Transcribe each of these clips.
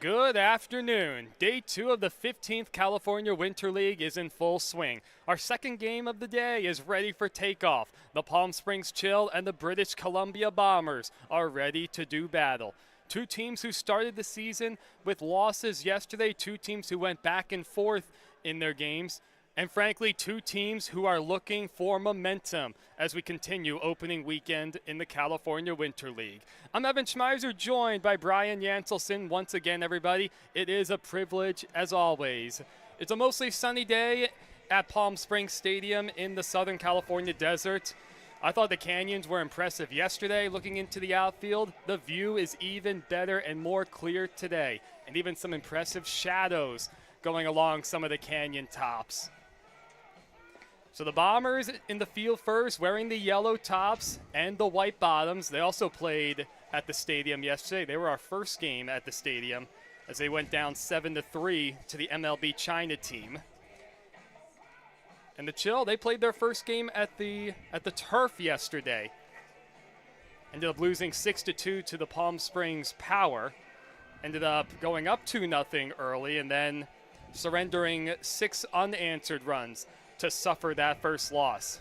Good afternoon. Day 2 of the 15th California Winter League is in full swing. Our second game of the day is ready for takeoff. The Palm Springs Chill and the British Columbia Bombers are ready to do battle. Two teams who started the season with losses yesterday, two teams who went back and forth in their games, and frankly, two teams who are looking for momentum as we continue opening weekend in the California Winter League. I'm Evan Schmeiser, joined by Brian Janselson. Once again, everybody, it is a privilege as always. It's a mostly sunny day at Palm Springs Stadium in the Southern California desert. I thought the canyons were impressive yesterday looking into the outfield. The view is even better and more clear today, and even some impressive shadows going along some of the canyon tops. So the Bombers in the field first, wearing the yellow tops and the white bottoms. They also played at the stadium yesterday. They were our first game at the stadium as they went down 7-3 to the MLB China team. And the Chill, they played their first game at the turf yesterday. Ended up losing 6-2 to the Palm Springs Power. Ended up going up 2-0 early and then surrendering 6 unanswered runs to suffer that first loss.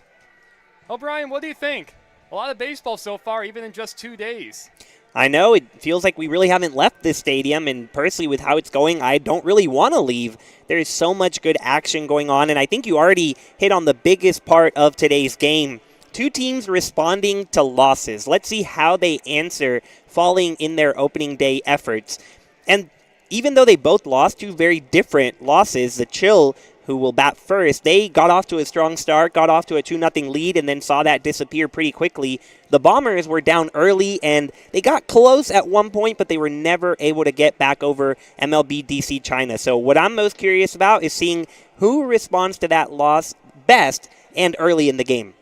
Well, Brian, what do you think? A lot of baseball so far, even in just 2 days. I know, it feels like we really haven't left this stadium, and personally with how it's going, I don't really want to leave. There's so much good action going on, and I think you already hit on the biggest part of today's game. Two teams responding to losses. Let's see how they answer falling in their opening day efforts. And even though they both lost two very different losses, the Chill, who will bat first, they got off to a strong start, got off to a 2-0 lead, and then saw that disappear pretty quickly. The Bombers were down early, and they got close at one point, but they were never able to get back over MLB DC China. So what I'm most curious about is seeing who responds to that loss best and early in the game.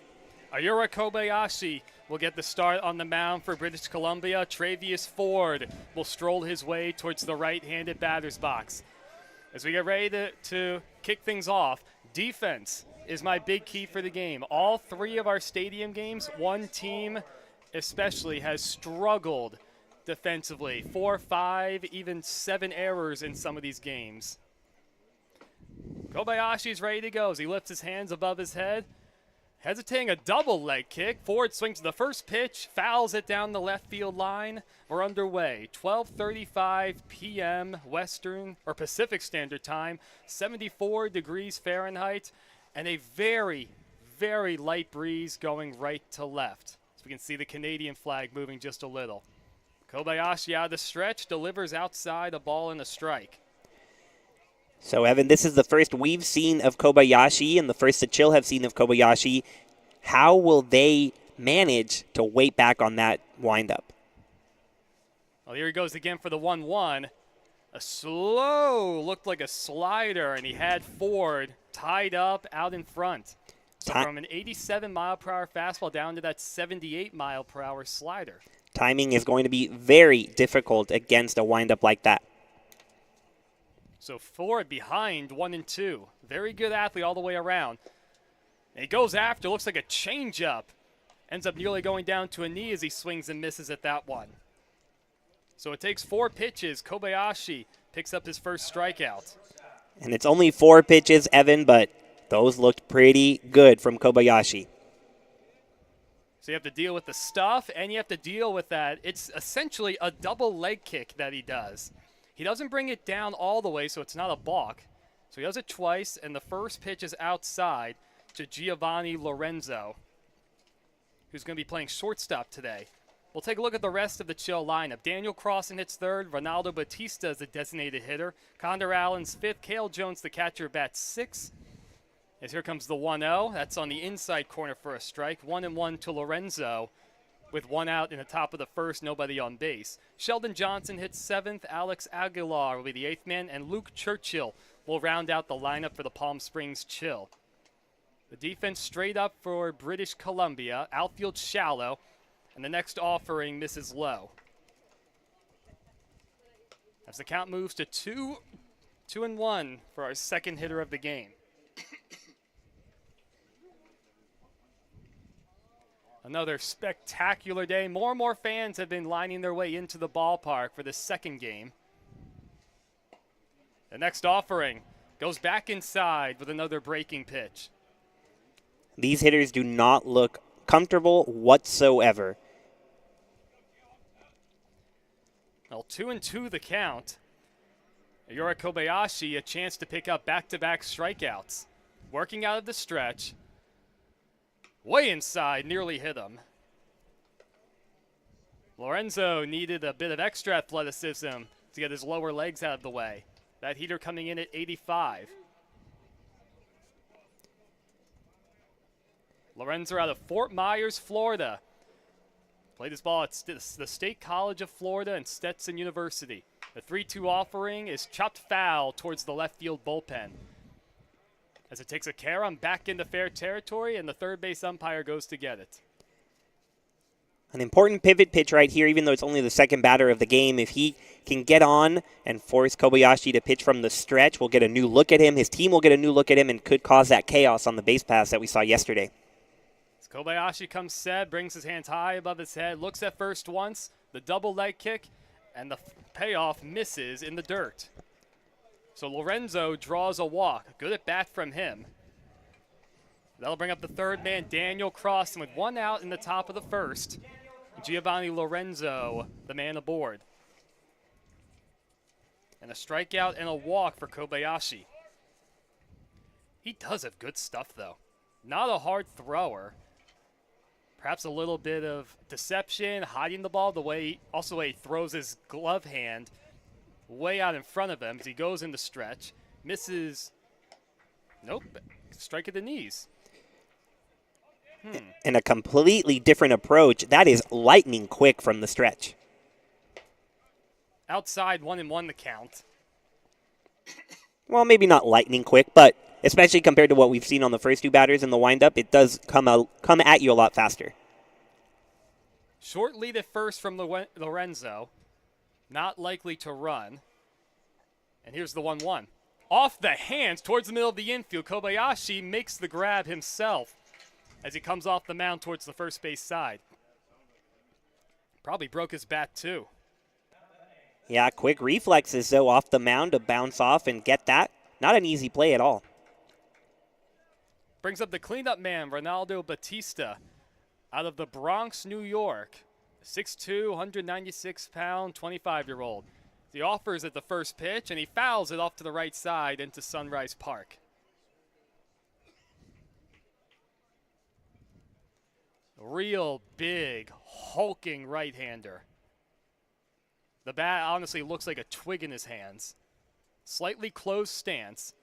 Ayura Kobayashi will get the start on the mound for British Columbia. Travius Ford will stroll his way towards the right-handed batter's box. As we get ready to kick things off, defense is my big key for the game. All three of our stadium games, one team especially has struggled defensively. 4, 5, even 7 errors in some of these games. Kobayashi's ready to go as he lifts his hands above his head. Hesitating a double leg kick. Ford swings to the first pitch, fouls it down the left field line. We're underway. 12:35 p.m. Western or Pacific Standard Time, 74 degrees Fahrenheit, and a very, very light breeze going right to left. So we can see the Canadian flag moving just a little. Kobayashi out of the stretch, delivers outside, a ball and a strike. So, Evan, this is the first we've seen of Kobayashi and the first the Chill have seen of Kobayashi. How will they manage to wait back on that windup? Well, here he goes again for the 1-1. A slow, looked like a slider, and he had Ford tied up out in front. So from an 87-mile-per-hour fastball down to that 78-mile-per-hour slider. Timing is going to be very difficult against a windup like that. So Ford behind 1-2. Very good athlete all the way around. And he goes after, looks like a changeup. Ends up nearly going down to a knee as he swings and misses at that one. So it takes 4 pitches. Kobayashi picks up his first strikeout. And it's only 4 pitches, Evan, but those looked pretty good from Kobayashi. So you have to deal with the stuff, and you have to deal with that. It's essentially a double leg kick that he does. He doesn't bring it down all the way, so it's not a balk. So he does it twice, and the first pitch is outside to Giovanni Lorenzo, who's going to be playing shortstop today. We'll take a look at the rest of the Chill lineup. Daniel Crossan hits third. Ronaldo Batista is the designated hitter. Condor Allen's fifth. Cale Jones, the catcher, bats 6. As here comes the 1-0. That's on the inside corner for a strike. 1-1 to Lorenzo, with 1 out in the top of the first, nobody on base. Sheldon Johnson hits 7th. Alex Aguilar will be the 8th man, and Luke Churchill will round out the lineup for the Palm Springs Chill. The defense straight up for British Columbia. Outfield shallow, and the next offering misses low. As the count moves to 2-1 for our second hitter of the game. Another spectacular day. More and more fans have been lining their way into the ballpark for the second game. The next offering goes back inside with another breaking pitch. These hitters do not look comfortable whatsoever. Well, 2-2 the count. Yura Kobayashi a chance to pick up back-to-back strikeouts. Working out of the stretch. Way inside, nearly hit him. Lorenzo needed a bit of extra athleticism to get his lower legs out of the way. That heater coming in at 85. Lorenzo out of Fort Myers, Florida. Played his ball at the State College of Florida and Stetson University. The 3-2 offering is chopped foul towards the left field bullpen. As it takes a carom back into fair territory, and the third base umpire goes to get it. An important pivot pitch right here, even though it's only the second batter of the game. If he can get on and force Kobayashi to pitch from the stretch, we'll get a new look at him. His team will get a new look at him and could cause that chaos on the base pass that we saw yesterday. As Kobayashi comes set, brings his hands high above his head, looks at first once, the double leg kick, and the payoff misses in the dirt. So Lorenzo draws a walk. Good at bat from him. That'll bring up the third man, Daniel Cross, and with one out in the top of the first, Giovanni Lorenzo, the man aboard. And a strikeout and a walk for Kobayashi. He does have good stuff, though. Not a hard thrower. Perhaps a little bit of deception, hiding the ball, the way he throws his glove hand way out in front of him as he goes into stretch. Misses. Nope. Strike at the knees. And a completely different approach. That is lightning quick from the stretch. Outside 1-1 the count. Well, maybe not lightning quick, but especially compared to what we've seen on the first two batters in the windup, it does come at you a lot faster. Short lead at first from Lorenzo. Not likely to run. And here's the 1-1. Off the hands towards the middle of the infield. Kobayashi makes the grab himself as he comes off the mound towards the first base side. Probably broke his bat too. Yeah, quick reflexes though off the mound to bounce off and get that. Not an easy play at all. Brings up the cleanup man, Ronaldo Batista, out of the Bronx, New York. 6'2", 196-pound, 25-year-old. He offers at the first pitch, and he fouls it off to the right side into Sunrise Park. Real big, hulking right-hander. The bat honestly looks like a twig in his hands. Slightly closed stance.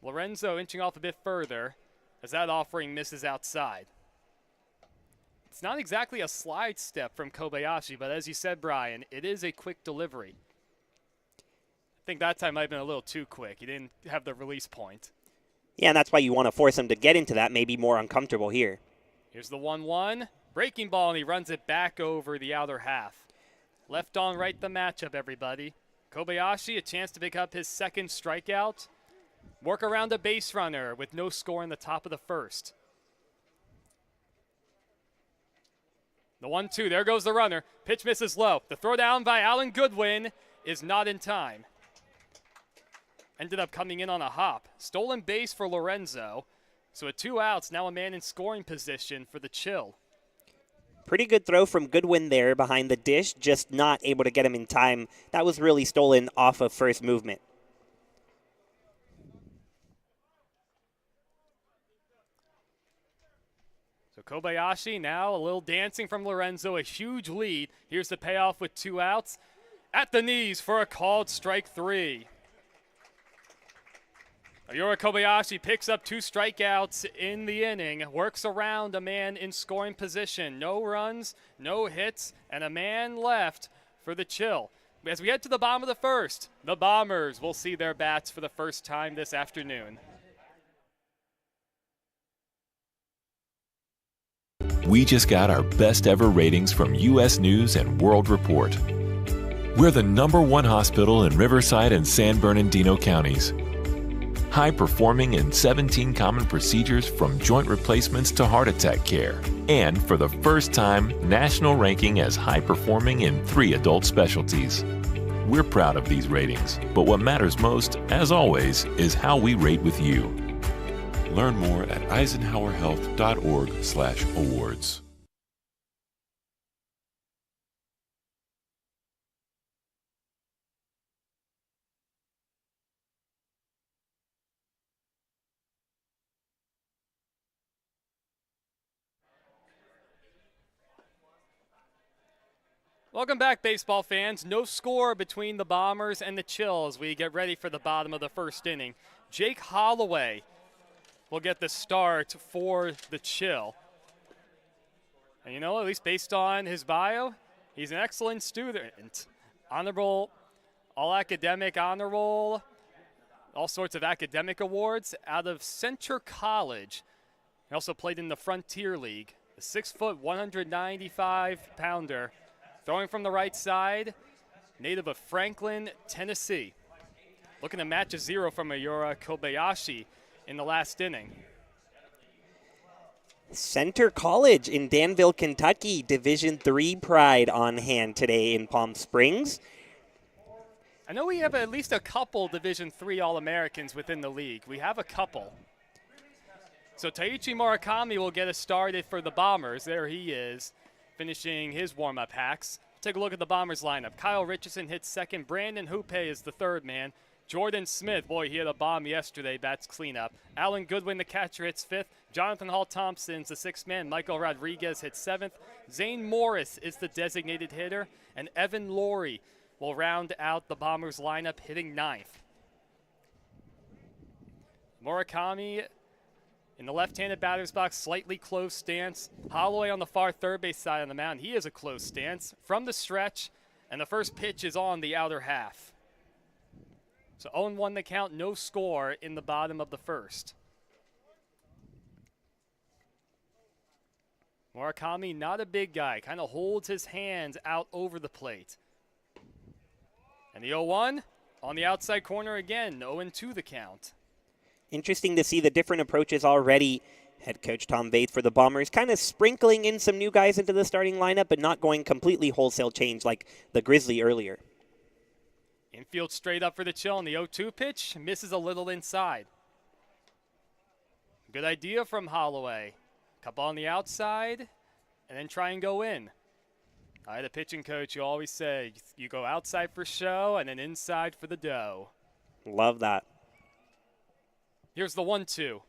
Lorenzo inching off a bit further as that offering misses outside. It's not exactly a slide step from Kobayashi, but as you said, Brian, it is a quick delivery. I think that time might have been a little too quick. He didn't have the release point. Yeah, and that's why you want to force him to get into that, maybe more uncomfortable here. Here's the 1-1. Breaking ball, and he runs it back over the outer half. Left on right the matchup, everybody. Kobayashi, a chance to pick up his second strikeout. Work around a base runner with no score in the top of the first. The 1-2, there goes the runner. Pitch misses low. The throw down by Alan Goodwin is not in time. Ended up coming in on a hop. Stolen base for Lorenzo. So with 2 outs, now a man in scoring position for the Chill. Pretty good throw from Goodwin there behind the dish, just not able to get him in time. That was really stolen off of first movement. So Kobayashi now a little dancing from Lorenzo, a huge lead. Here's the payoff with 2 outs. At the knees for a called strike 3. Yura Kobayashi picks up 2 strikeouts in the inning, works around a man in scoring position. No runs, no hits, and a man left for the Chill. As we head to the bottom of the first, the Bombers will see their bats for the first time this afternoon. We just got our best ever ratings from U.S. News and World Report. We're the #1 hospital in Riverside and San Bernardino counties. High performing in 17 common procedures from joint replacements to heart attack care. And for the first time, national ranking as high performing in 3 adult specialties. We're proud of these ratings, but what matters most, as always, is how we rate with you. Learn more at eisenhowerhealth.org/awards. Welcome back, baseball fans. No score between the Bombers and the Chill as we get ready for the bottom of the first inning. Jake Holloway will get the start for the Chill. And you know, at least based on his bio, he's an excellent student. Honorable, all-academic honor roll, all sorts of academic awards out of Center College. He also played in the Frontier League. The 6-foot, 195-pounder. Throwing from the right side, native of Franklin, Tennessee. Looking to match a 0 from Ayura Kobayashi in the last inning. Center College in Danville, Kentucky, Division III pride on hand today in Palm Springs. I know we have at least a couple Division III All-Americans within the league. We have a couple. So Taiichi Murakami will get us started for the Bombers. There he is, finishing his warm-up hacks. Take a look at the Bombers lineup. Kyle Richardson hits second. Brandon Hoope is the third man. Jordan Smith, boy, he had a bomb yesterday. Bats cleanup. Alan Goodwin, the catcher, hits fifth. Jonathan Hall-Thompson's the sixth man. Michael Rodriguez hits seventh. Zane Morris is the designated hitter. And Evan Laurie will round out the Bombers lineup, hitting ninth. Murakami in the left-handed batter's box, slightly closed stance. Holloway on the far third base side of the mound. He is a closed stance from the stretch, and the first pitch is on the outer half. So 0-1 the count, no score in the bottom of the first. Murakami, not a big guy, kind of holds his hands out over the plate. And the 0-1 on the outside corner again, 0-2 the count. Interesting to see the different approaches already. Head coach Tom Vaith for the Bombers kind of sprinkling in some new guys into the starting lineup, but not going completely wholesale change like the Grizzly earlier. Infield straight up for the Chill, and the 0-2 pitch misses a little inside. Good idea from Holloway. Couple on the outside, and then try and go in. All right, the pitching coach, you always say, you go outside for show and then inside for the dough. Love that. Here's the 1-2.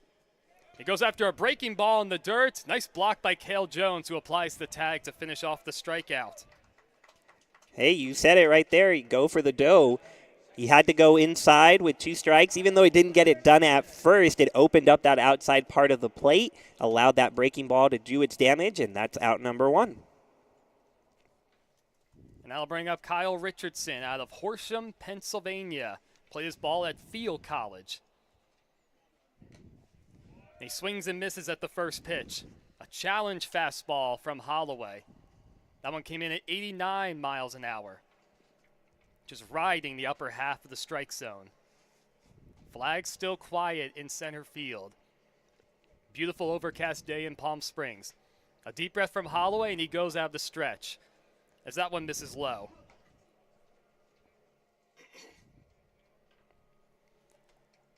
He goes after a breaking ball in the dirt. Nice block by Cale Jones, who applies the tag to finish off the strikeout. Hey, you said it right there. You go for the dough. He had to go inside with 2 strikes. Even though he didn't get it done at first, it opened up that outside part of the plate, allowed that breaking ball to do its damage, and that's out number 1. And that'll bring up Kyle Richardson out of Horsham, Pennsylvania. Played his ball at Field College. He swings and misses at the first pitch. A challenge fastball from Holloway. That one came in at 89 miles an hour. Just riding the upper half of the strike zone. Flag still quiet in center field. Beautiful overcast day in Palm Springs. A deep breath from Holloway, and he goes out of the stretch as that one misses low.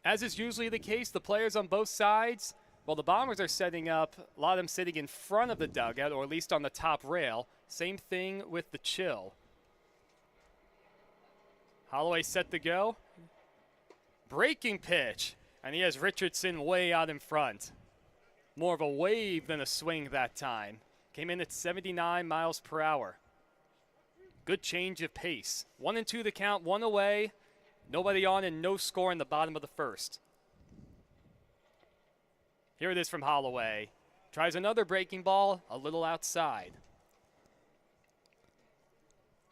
As is usually the case, the players on both sides, well, the Bombers are setting up, a lot of them sitting in front of the dugout, or at least on the top rail. Same thing with the Chill. Holloway set to go. Breaking pitch, and he has Richardson way out in front. More of a wave than a swing that time. Came in at 79 miles per hour. Good change of pace. 1-2 the count, 1 away. Nobody on and no score in the bottom of the first. Here it is from Holloway. Tries another breaking ball, a little outside.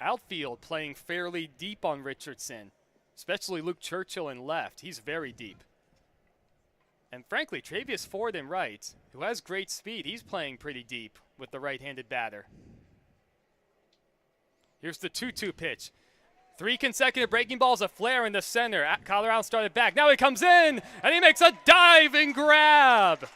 Outfield playing fairly deep on Richardson, especially Luke Churchill in left. He's very deep. And frankly, Travius Ford in right, who has great speed, he's playing pretty deep with the right-handed batter. Here's the 2-2 pitch. 3 consecutive breaking balls, a flare in the center. Colorado started back. Now he comes in, and he makes a diving grab.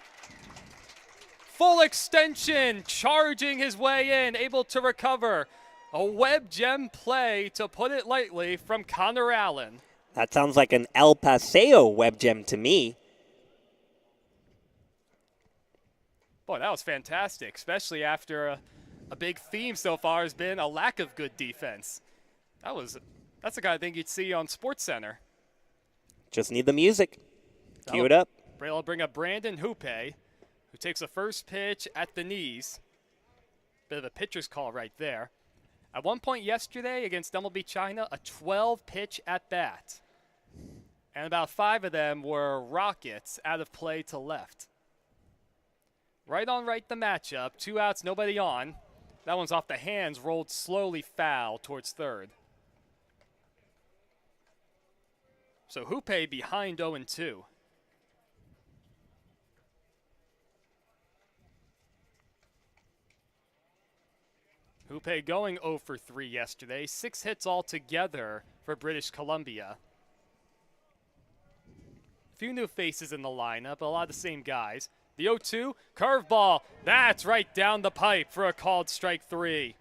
Full extension, charging his way in, able to recover. A web gem play, to put it lightly, from Connor Allen. That sounds like an El Paseo web gem to me. Boy, that was fantastic, especially after a big theme so far has been a lack of good defense. That's the kind of thing you'd see on SportsCenter. Just need the music. Cue it up. I'll bring up Brandon Hoope, who takes a first pitch at the knees. Bit of a pitcher's call right there. At one point yesterday against Dumblebee China, a 12-pitch at bat. And about 5 of them were rockets out of play to left. Right on right the matchup. 2 outs, nobody on. That one's off the hands, rolled slowly foul towards third. So Hoope behind 0-2. Hoope going 0 for 3 yesterday. 6 hits altogether for British Columbia. A few new faces in the lineup, a lot of the same guys. The 0-2, curveball. That's right down the pipe for a called strike 3.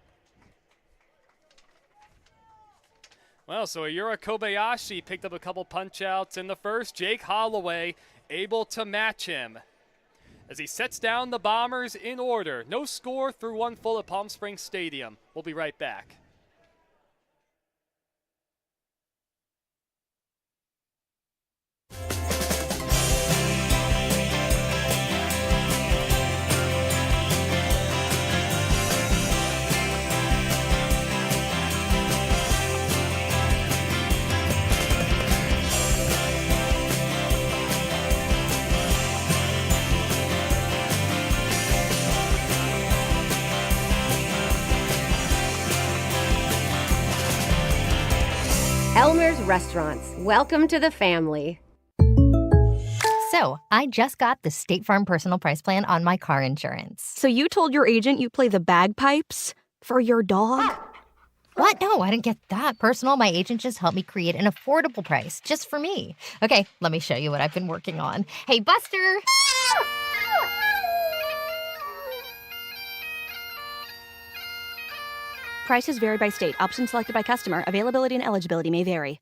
Well, so Ayura Kobayashi picked up a couple punch-outs in the first. Jake Holloway able to match him as he sets down the Bombers in order. No score through 1 full at Palm Springs Stadium. We'll be right back. Elmer's Restaurants. Welcome to the family. So, I just got the State Farm Personal Price Plan on my car insurance. So you told your agent you play the bagpipes for your dog? What? No, I didn't get that personal. My agent just helped me create an affordable price just for me. Okay, let me show you what I've been working on. Hey, Buster! Prices vary by state. Options selected by customer. Availability and eligibility may vary.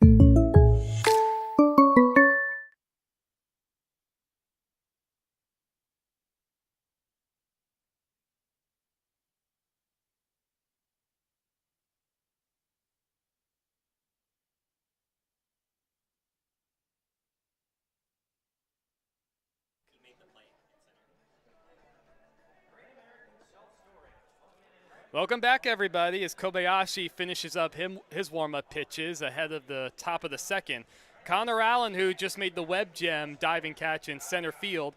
Welcome back, everybody, as Kobayashi finishes up his warm-up pitches ahead of the top of the second. Connor Allen, who just made the web gem diving catch in center field,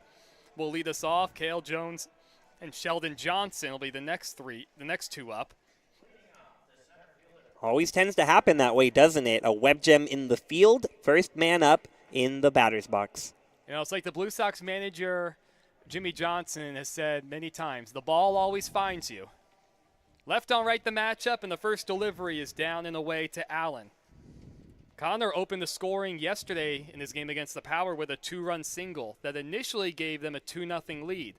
will lead us off. Cale Jones and Sheldon Johnson will be the next 2 up. Always tends to happen that way, doesn't it? A web gem in the field, first man up in the batter's box. You know, it's like the Blue Sox manager, Jimmy Johnson, has said many times, the ball always finds you. Left on right the matchup, and the first delivery is down and away to Allen. Connor opened the scoring yesterday in his game against the Power with a 2-run single that initially gave them a 2-0 lead.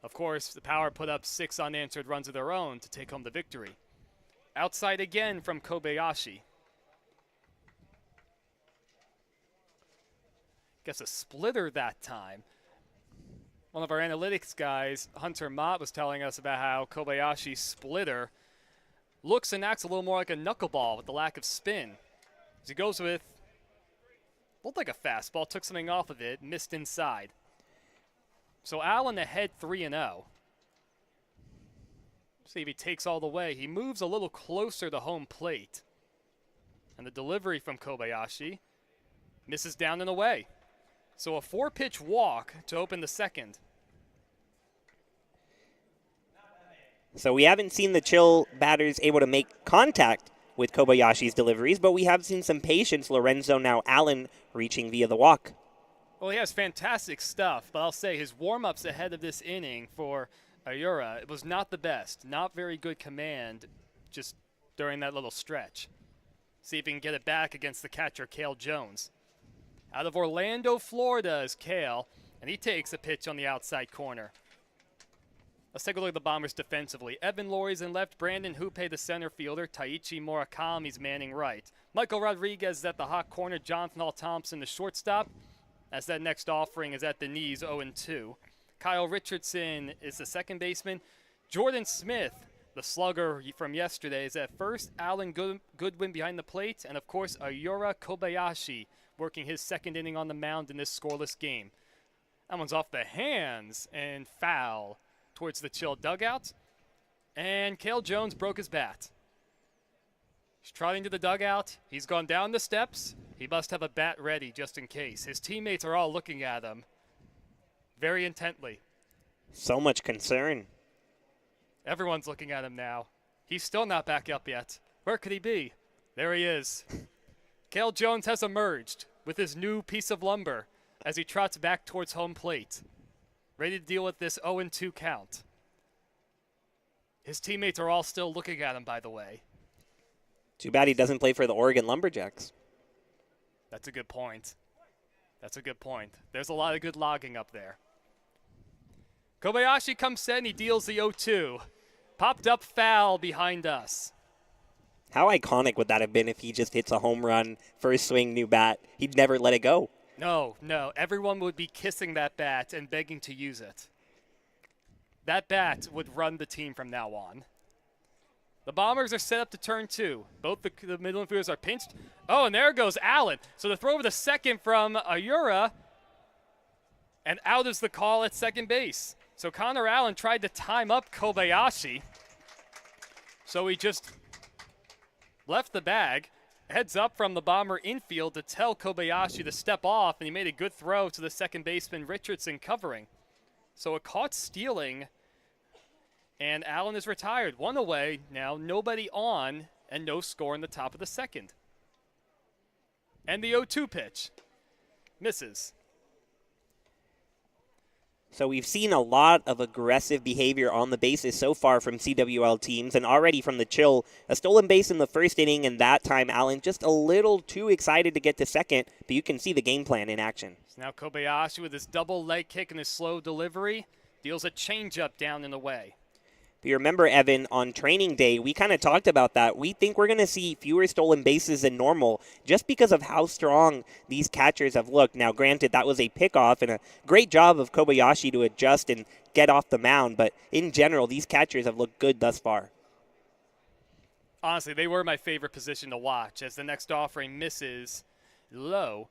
Of course, the Power put up 6 unanswered runs of their own to take home the victory. Outside again from Kobayashi. Guess a splitter that time. One of our analytics guys, Hunter Mott, was telling us about how Kobayashi's splitter looks and acts a little more like a knuckleball with the lack of spin. As he goes with, looked like a fastball, took something off of it, missed inside. So Allen ahead 3-0. See if he takes all the way. He moves a little closer to home plate. And the delivery from Kobayashi misses down and away. So a 4-pitch walk to open the second. So we haven't seen the Chill batters able to make contact with Kobayashi's deliveries, but we have seen some patience. Lorenzo, now Allen, reaching via the walk. Well, he has fantastic stuff, but I'll say his warm-ups ahead of this inning for Ayura, it was not the best. Not very good command just during that little stretch. See if he can get it back against the catcher, Cale Jones. Out of Orlando, Florida is Cale, and he takes a pitch on the outside corner. Let's take a look at the Bombers defensively. Evan Laurie's in left, Brandon Hoope, the center fielder, Taichi Murakami's manning right. Michael Rodriguez is at the hot corner, Jonathan Hall Thompson, the shortstop, as that next offering is at the knees, 0-2. Kyle Richardson is the second baseman. Jordan Smith, the slugger from yesterday, is at first. Alan Goodwin behind the plate, and of course, Ayura Kobayashi working his second inning on the mound in this scoreless game. That one's off the hands and foul towards the Chill dugout. And Cale Jones broke his bat. He's trotting to the dugout. He's gone down the steps. He must have a bat ready just in case. His teammates are all looking at him very intently. So much concern. Everyone's looking at him now. He's still not back up yet. Where could he be? There he is. Cale Jones has emerged with his new piece of lumber as he trots back towards home plate, ready to deal with this 0-2 count. His teammates are all still looking at him, by the way. Too bad he doesn't play for the Oregon Lumberjacks. That's a good point. That's a good point. There's a lot of good logging up there. Kobayashi comes set and he deals the 0-2. Popped up foul behind us. How iconic would that have been if he just hits a home run, first swing, new bat? He'd never let it go. No. Everyone would be kissing that bat and begging to use it. That bat would run the team from now on. The Bombers are set up to turn two. Both the middle infielders are pinched. Oh, and there goes Allen. So the throw over the second from Ayura. And out is the call at second base. So Connor Allen tried to time up Kobayashi. So he just left the bag. Heads up from the Bomber infield to tell Kobayashi to step off, and he made a good throw to the second baseman Richardson covering. So a caught stealing, and Allen is retired. One away now, nobody on, and no score in the top of the second. And the 0-2 pitch misses. So we've seen a lot of aggressive behavior on the bases so far from CWL teams, and already from the Chill. A stolen base in the first inning, and that time Allen just a little too excited to get to second, but you can see the game plan in action. So now Kobayashi with his double leg kick and his slow delivery deals a changeup down and away. If you remember, Evan, on training day, we kind of talked about that. We think we're going to see fewer stolen bases than normal just because of how strong these catchers have looked. Now, granted, that was a pickoff and a great job of Kobayashi to adjust and get off the mound, but in general, these catchers have looked good thus far. Honestly, they were my favorite position to watch as the next offering misses low.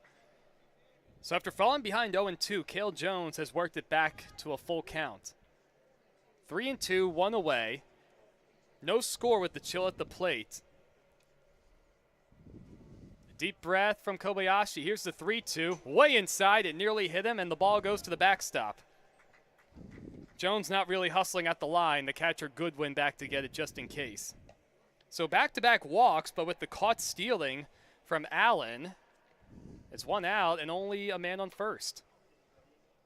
So after falling behind 0-2, Cale Jones has worked it back to a full count. 3-2, one away. No score with the Chill at the plate. Deep breath from Kobayashi. Here's the 3-2. Way inside. It nearly hit him, and the ball goes to the backstop. Jones not really hustling at the line. The catcher Goodwin back to get it just in case. So back-to-back walks, but with the caught stealing from Allen, it's one out and only a man on first.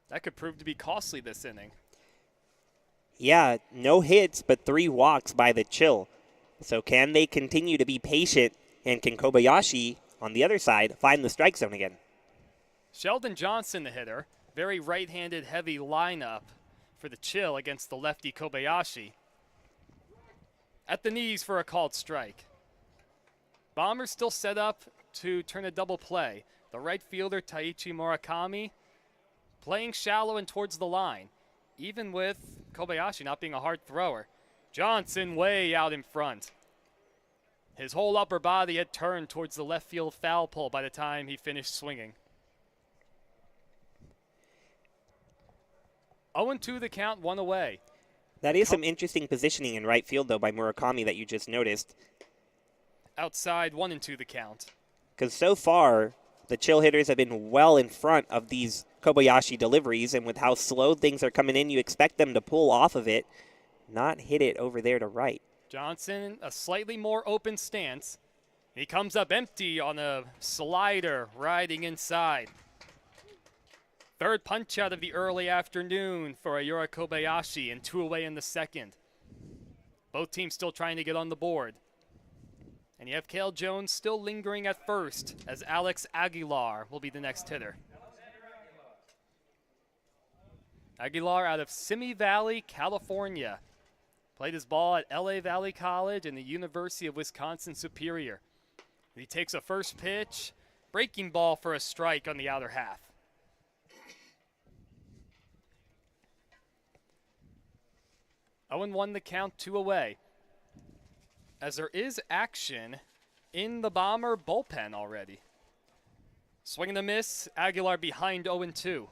That could prove to be costly this inning. Yeah, no hits, but 3 walks by the Chill. So can they continue to be patient, and can Kobayashi, on the other side, find the strike zone again? Sheldon Johnson, the hitter. Very right-handed heavy lineup for the Chill against the lefty Kobayashi. At the knees for a called strike. Bombers still set up to turn a double play. The right fielder, Taichi Murakami, playing shallow and towards the line, even with Kobayashi not being a hard thrower. Johnson way out in front. His whole upper body had turned towards the left field foul pole by the time he finished swinging. 0-2 the count, one away. That is some interesting positioning in right field, though, by Murakami that you just noticed. Outside, 1-2 the count. Because so far, the Chill hitters have been well in front of these Kobayashi deliveries, and with how slow things are coming in, you expect them to pull off of it, not hit it over there to right. Johnson, a slightly more open stance. He comes up empty on a slider, riding inside. Third punch out of the early afternoon for Ayura Kobayashi, and 2 away in the second. Both teams still trying to get on the board. And you have Cale Jones still lingering at first, as Alex Aguilar will be the next hitter. Aguilar out of Simi Valley, California. Played his ball at LA Valley College and the University of Wisconsin Superior. He takes a first pitch, breaking ball for a strike on the outer half. Owen won the count, 2 away. As there is action in the Bomber bullpen already. Swing and a miss, Aguilar behind 0-2.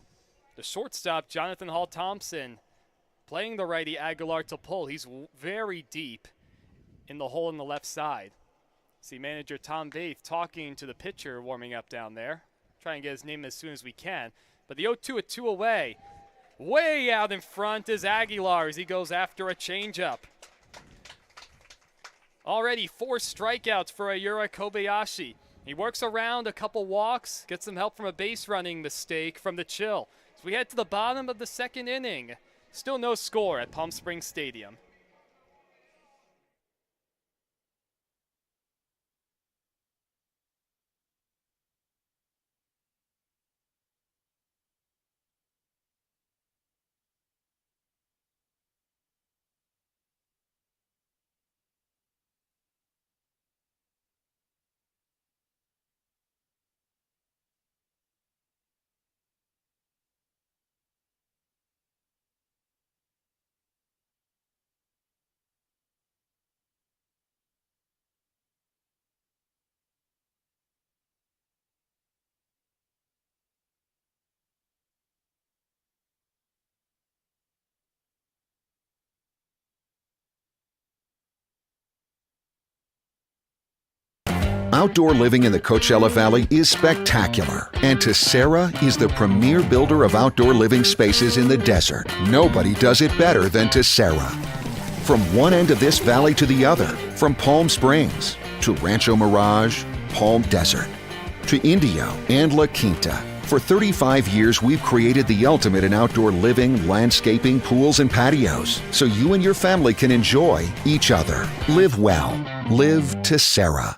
The shortstop, Jonathan Hall Thompson, playing the righty Aguilar to pull. He's very deep in the hole on the left side. See manager Tom Baith talking to the pitcher warming up down there. Try and get his name as soon as we can. But the 0-2 at 2 away. Way out in front is Aguilar as he goes after a changeup. Already 4 strikeouts for Ayura Kobayashi. He works around a couple walks, gets some help from a base running mistake from the Chill. So we head to the bottom of the second inning. Still no score at Palm Springs Stadium. Outdoor living in the Coachella Valley is spectacular, and Tessera is the premier builder of outdoor living spaces in the desert. Nobody does it better than Tessera. From one end of this valley to the other, from Palm Springs to Rancho Mirage, Palm Desert, to Indio and La Quinta. For 35 years, we've created the ultimate in outdoor living, landscaping, pools, and patios, so you and your family can enjoy each other. Live well. Live Tessera.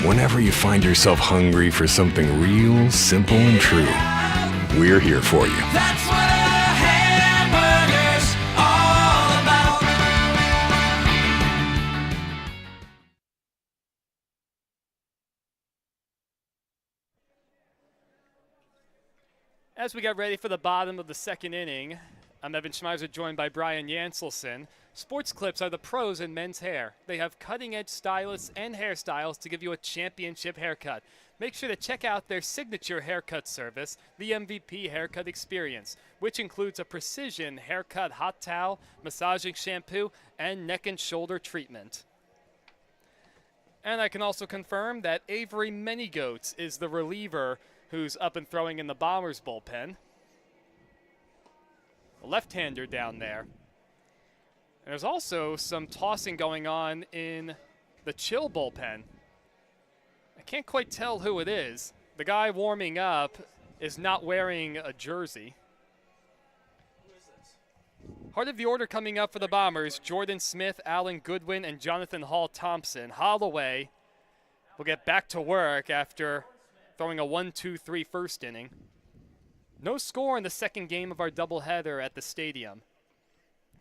Whenever you find yourself hungry for something real, simple, and true, we're here for you. That's what a hamburger's all about. As we get ready for the bottom of the second inning, I'm Evan Schmeiser, joined by Brian Janselson. Sports Clips are the pros in men's hair. They have cutting-edge stylists and hairstyles to give you a championship haircut. Make sure to check out their signature haircut service, the MVP Haircut Experience, which includes a precision haircut hot towel, massaging shampoo, and neck and shoulder treatment. And I can also confirm that Avery Manygoats is the reliever who's up and throwing in the Bombers bullpen. A left-hander down there. And there's also some tossing going on in the Chill bullpen. I can't quite tell who it is. The guy warming up is not wearing a jersey. Who is this? Heart of the order coming up for the Bombers, Jordan Smith, Alan Goodwin, and Jonathan Hall Thompson. Holloway will get back to work after throwing a 1-2-3 first inning. No score in the second game of our doubleheader at the stadium.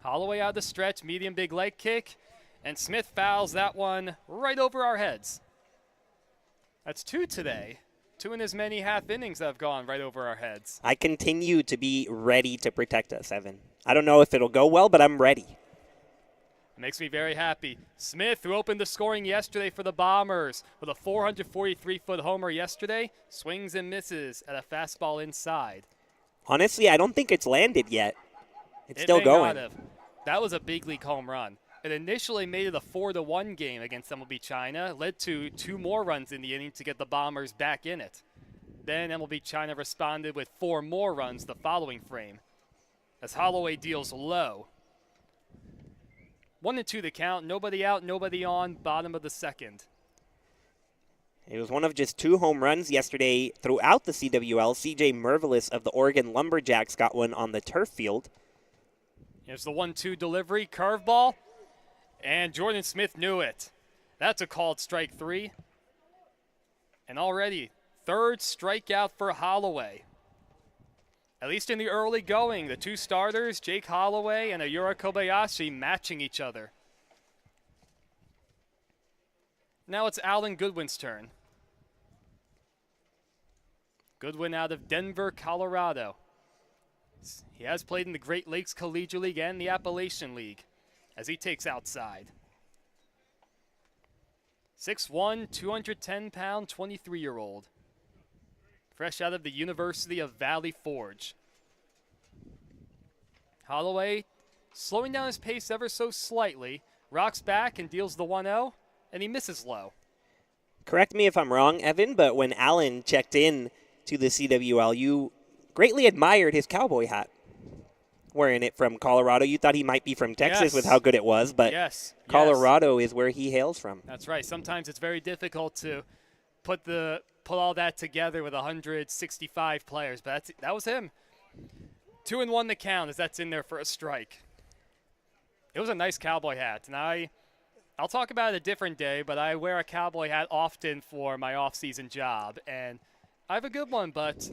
Holloway out of the stretch, medium big leg kick, and Smith fouls that one right over our heads. That's 2 today. 2 in as many half innings that have gone right over our heads. I continue to be ready to protect us, Evan. I don't know if it'll go well, but I'm ready. It makes me very happy. Smith, who opened the scoring yesterday for the Bombers with a 443-foot homer yesterday, swings and misses at a fastball inside. Honestly, I don't think it's landed yet. It's It still may going. not have. That was a big league home run. It initially made it a 4-1 game against MLB China, led to 2 more runs in the inning to get the Bombers back in it. Then MLB China responded with 4 more runs the following frame, as Holloway deals low. 1-2 the count, nobody out, nobody on, bottom of the second. It was one of just 2 home runs yesterday throughout the CWL. C.J. Mervelis of the Oregon Lumberjacks got one on the turf field. Here's the 1-2 delivery, curveball, and Jordan Smith knew it. That's a called strike 3. And already, 3rd strikeout for Holloway. At least in the early going, the two starters, Jake Holloway and Ayura Kobayashi, matching each other. Now it's Alan Goodwin's turn. Goodwin out of Denver, Colorado. He has played in the Great Lakes Collegiate League and the Appalachian League as he takes outside. 6'1", 210-pound, 23-year-old. Fresh out of the University of Valley Forge. Holloway slowing down his pace ever so slightly, rocks back and deals the 1-0, and he misses low. Correct me if I'm wrong, Evan, but when Alan checked in to the CWL, you greatly admired his cowboy hat. Wearing it from Colorado. You thought he might be from Texas with how good it was, but Colorado is where he hails from. That's right. Sometimes it's very difficult to put all that together with 165 players, but that was him. 2-1 the count as that's in there for a strike. It was a nice cowboy hat, and I'll talk about it a different day, but I wear a cowboy hat often for my off-season job, and I have a good one, but,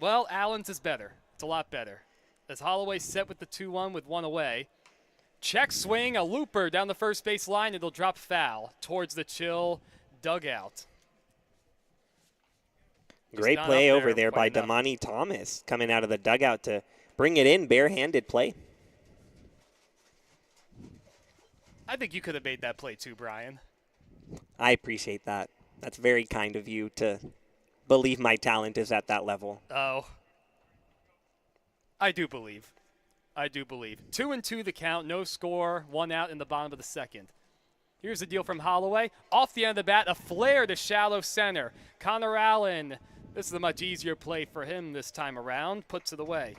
well, Allen's is better. It's a lot better. As Holloway set with the 2-1 with one away. Check swing, a looper down the first base line. It'll drop foul towards the Chill dugout. Great play over there by Damani Thomas coming out of the dugout to bring it in, barehanded play. I think you could have made that play too, Brian. I appreciate that. That's very kind of you to believe my talent is at that level. Oh. I do believe. 2-2 the count, no score, one out in the bottom of the second. Here's the deal from Holloway. Off the end of the bat, a flare to shallow center. Connor Allen, this is a much easier play for him this time around, puts it away.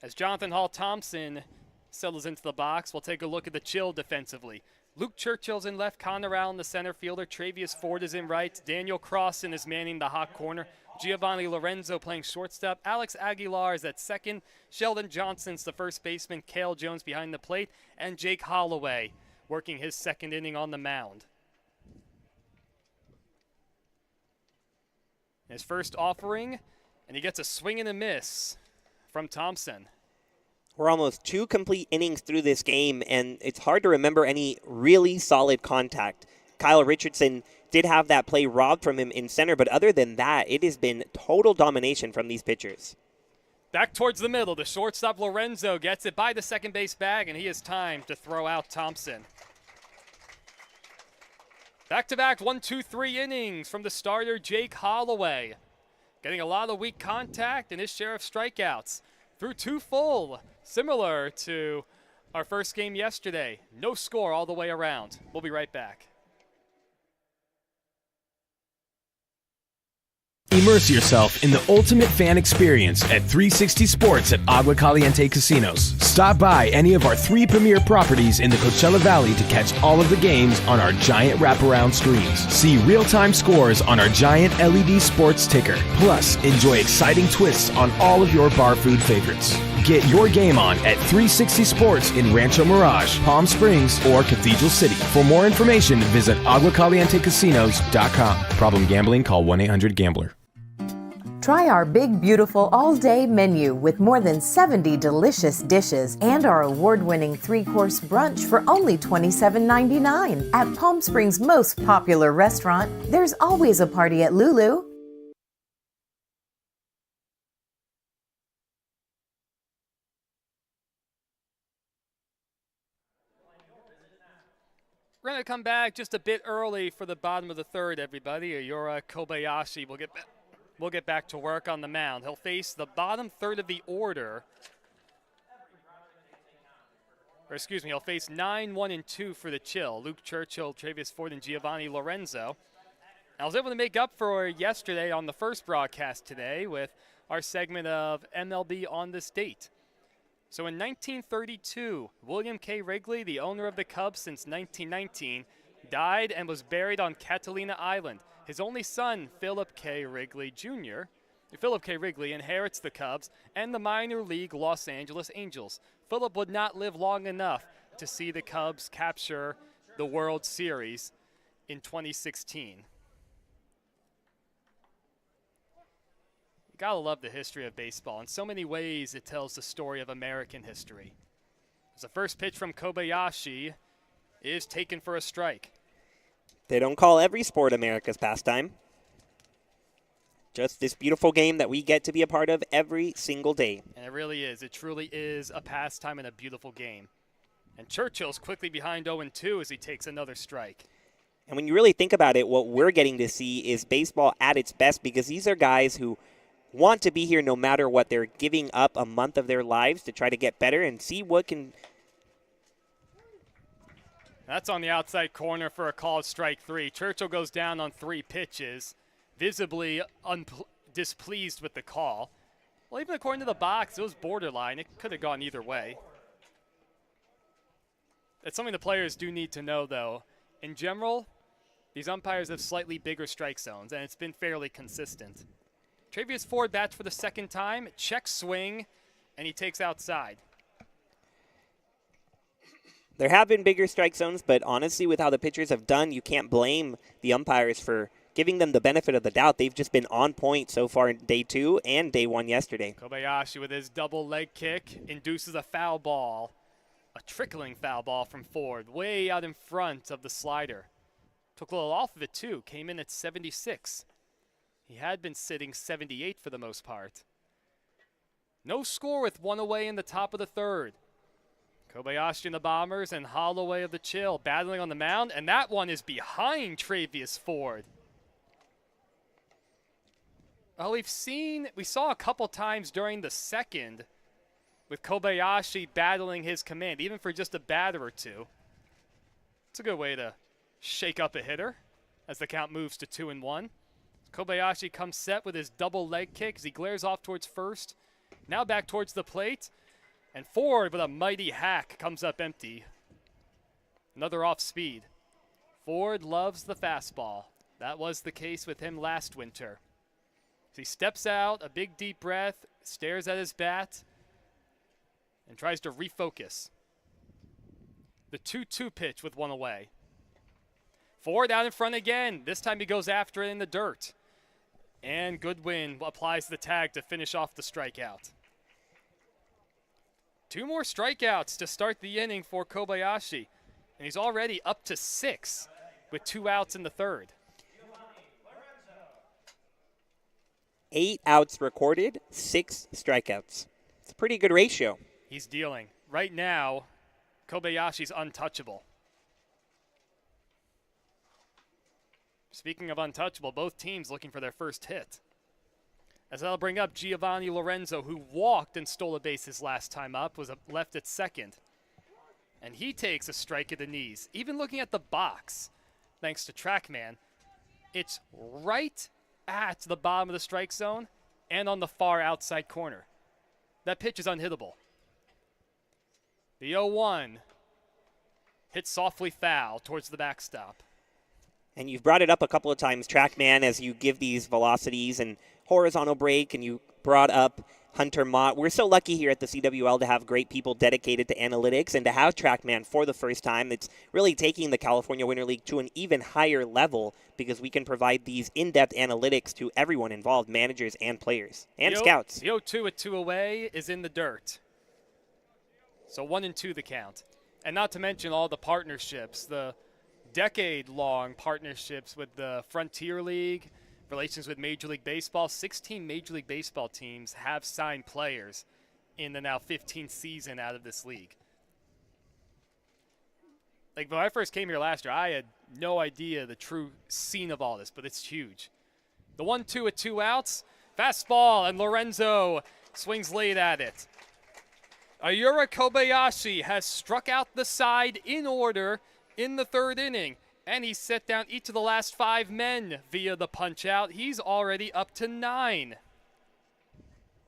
As Jonathan Hall Thompson settles into the box, we'll take a look at the Chill defensively. Luke Churchill's in left, Connor Allen the center fielder, Travius Ford is in right, Daniel Crossan is manning the hot corner, Giovanni Lorenzo playing shortstop, Alex Aguilar is at second, Sheldon Johnson's the first baseman, Cale Jones behind the plate, and Jake Holloway working his second inning on the mound. His first offering, and he gets a swing and a miss from Thompson. We're almost 2 complete innings through this game, and it's hard to remember any really solid contact. Kyle Richardson did have that play robbed from him in center, but other than that, it has been total domination from these pitchers. Back towards the middle, the shortstop Lorenzo gets it by the second base bag, and he has time to throw out Thompson. Back-to-back 1-2-3 innings from the starter Jake Holloway. Getting a lot of weak contact and his share of strikeouts. Through 2 full, similar to our first game yesterday. No score all the way around. We'll be right back. Immerse yourself in the ultimate fan experience at 360 Sports at Agua Caliente Casinos. Stop by any of our 3 premier properties in the Coachella Valley to catch all of the games on our giant wraparound screens. See real-time scores on our giant LED sports ticker. Plus, enjoy exciting twists on all of your bar food favorites. Get your game on at 360 Sports in Rancho Mirage, Palm Springs, or Cathedral City. For more information, visit aguacalientecasinos.com. Problem gambling? Call 1-800-GAMBLER. Try our big, beautiful all-day menu with more than 70 delicious dishes and our award-winning 3-course brunch for only $27.99. At Palm Springs' most popular restaurant, there's always a party at Lulu. We're going to come back just a bit early for the bottom of the third, everybody. Ayura Kobayashi will get back to work on the mound. He'll face the bottom third of the order. He'll face 9, 1, and 2 for the Chill. Luke Churchill, Travius Ford, and Giovanni Lorenzo. I was able to make up for yesterday on the first broadcast today with our segment of MLB on this date. So in 1932, William K. Wrigley, the owner of the Cubs since 1919, died and was buried on Catalina Island. His only son, Philip K. Wrigley Jr., inherits the Cubs and the minor league Los Angeles Angels. Philip would not live long enough to see the Cubs capture the World Series in 2016. Gotta love the history of baseball. In so many ways, it tells the story of American history. As the first pitch from Kobayashi is taken for a strike. They don't call every sport America's pastime. Just this beautiful game that we get to be a part of every single day. And it really is. It truly is a pastime and a beautiful game. And Churchill's quickly behind 0-2 as he takes another strike. And when you really think about it, what we're getting to see is baseball at its best, because these are guys who want to be here no matter what. They're giving up a month of their lives to try to get better and see what can. That's on the outside corner for a called strike 3. Churchill goes down on 3 pitches, visibly displeased with the call. Well, even according to the box, it was borderline. It could have gone either way. It's something the players do need to know, though. In general, these umpires have slightly bigger strike zones, and it's been fairly consistent. Travius Ford bats for the second time, check swing, and he takes outside. There have been bigger strike zones, but honestly, with how the pitchers have done, you can't blame the umpires for giving them the benefit of the doubt. They've just been on point so far in day 2 and day 1 yesterday. Kobayashi with his double leg kick induces a foul ball. A trickling foul ball from Ford, way out in front of the slider. Took a little off of it, too. Came in at 76. He had been sitting 78 for the most part. No score with 1 away in the top of the 3rd. Kobayashi and the Bombers and Holloway of the Chill battling on the mound, and that one is behind Travius Ford. Well, we saw a couple times during the 2nd with Kobayashi battling his command, even for just a batter or 2. It's a good way to shake up a hitter as the count moves to 2-1. Kobayashi comes set with his double leg kick as he glares off towards first. Now back towards the plate. And Ford with a mighty hack comes up empty. Another off speed. Ford loves the fastball. That was the case with him last winter. As he steps out, a big deep breath, stares at his bat, and tries to refocus. The 2-2 pitch with 1 away. Ford out in front again. This time he goes after it in the dirt. And Goodwin applies the tag to finish off the strikeout. 2 more strikeouts to start the inning for Kobayashi. And he's already up to 6 with 2 outs in the 3rd. 8 outs recorded, 6 strikeouts. It's a pretty good ratio. He's dealing. Right now, Kobayashi's untouchable. Speaking of untouchable, both teams looking for their first hit. As that'll bring up Giovanni Lorenzo, who walked and stole a base his last time up, was left at 2nd. And he takes a strike at the knees. Even looking at the box, thanks to TrackMan, it's right at the bottom of the strike zone and on the far outside corner. That pitch is unhittable. The 0-1 hits softly foul towards the backstop. And you've brought it up a couple of times, TrackMan, as you give these velocities and horizontal break, and you brought up Hunter Mott. We're so lucky here at the CWL to have great people dedicated to analytics and to have TrackMan for the first time. It's really taking the California Winter League to an even higher level because we can provide these in-depth analytics to everyone involved, managers and players and scouts. The 0-2 with 2 away is in the dirt. So 1-2 the count. And not to mention all the partnerships, the decade-long partnerships with the Frontier League, relations with Major League Baseball. 16 Major League Baseball teams have signed players in the now 15th season out of this league. Like, when I first came here last year, I had no idea the true scene of all this, but it's huge. The 1-2 with 2 outs, fastball, and Lorenzo swings late at it. Ayura Kobayashi has struck out the side in order in the 3rd inning, and he set down each of the last 5 men via the punch-out. He's already up to 9.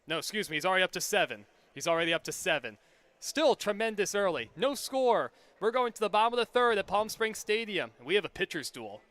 No, excuse me, he's already up to 7. He's already up to 7. Still tremendous early. No score. We're going to the bottom of the 3rd at Palm Springs Stadium, and we have a pitcher's duel.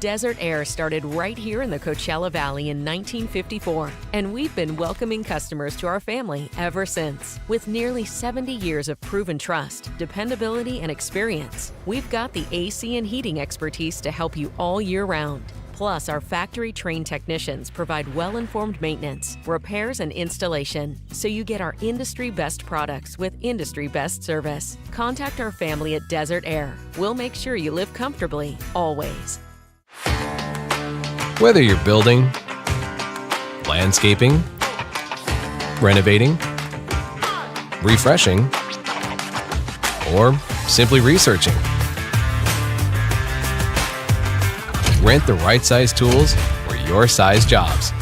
Desert Air started right here in the Coachella Valley in 1954, and we've been welcoming customers to our family ever since. With nearly 70 years of proven trust, dependability, and experience, we've got the AC and heating expertise to help you all year round. Plus, our factory-trained technicians provide well-informed maintenance, repairs, and installation, so you get our industry-best products with industry-best service. Contact our family at Desert Air. We'll make sure you live comfortably, always. Whether you're building, landscaping, renovating, refreshing, or simply researching, rent the right size tools for your size jobs.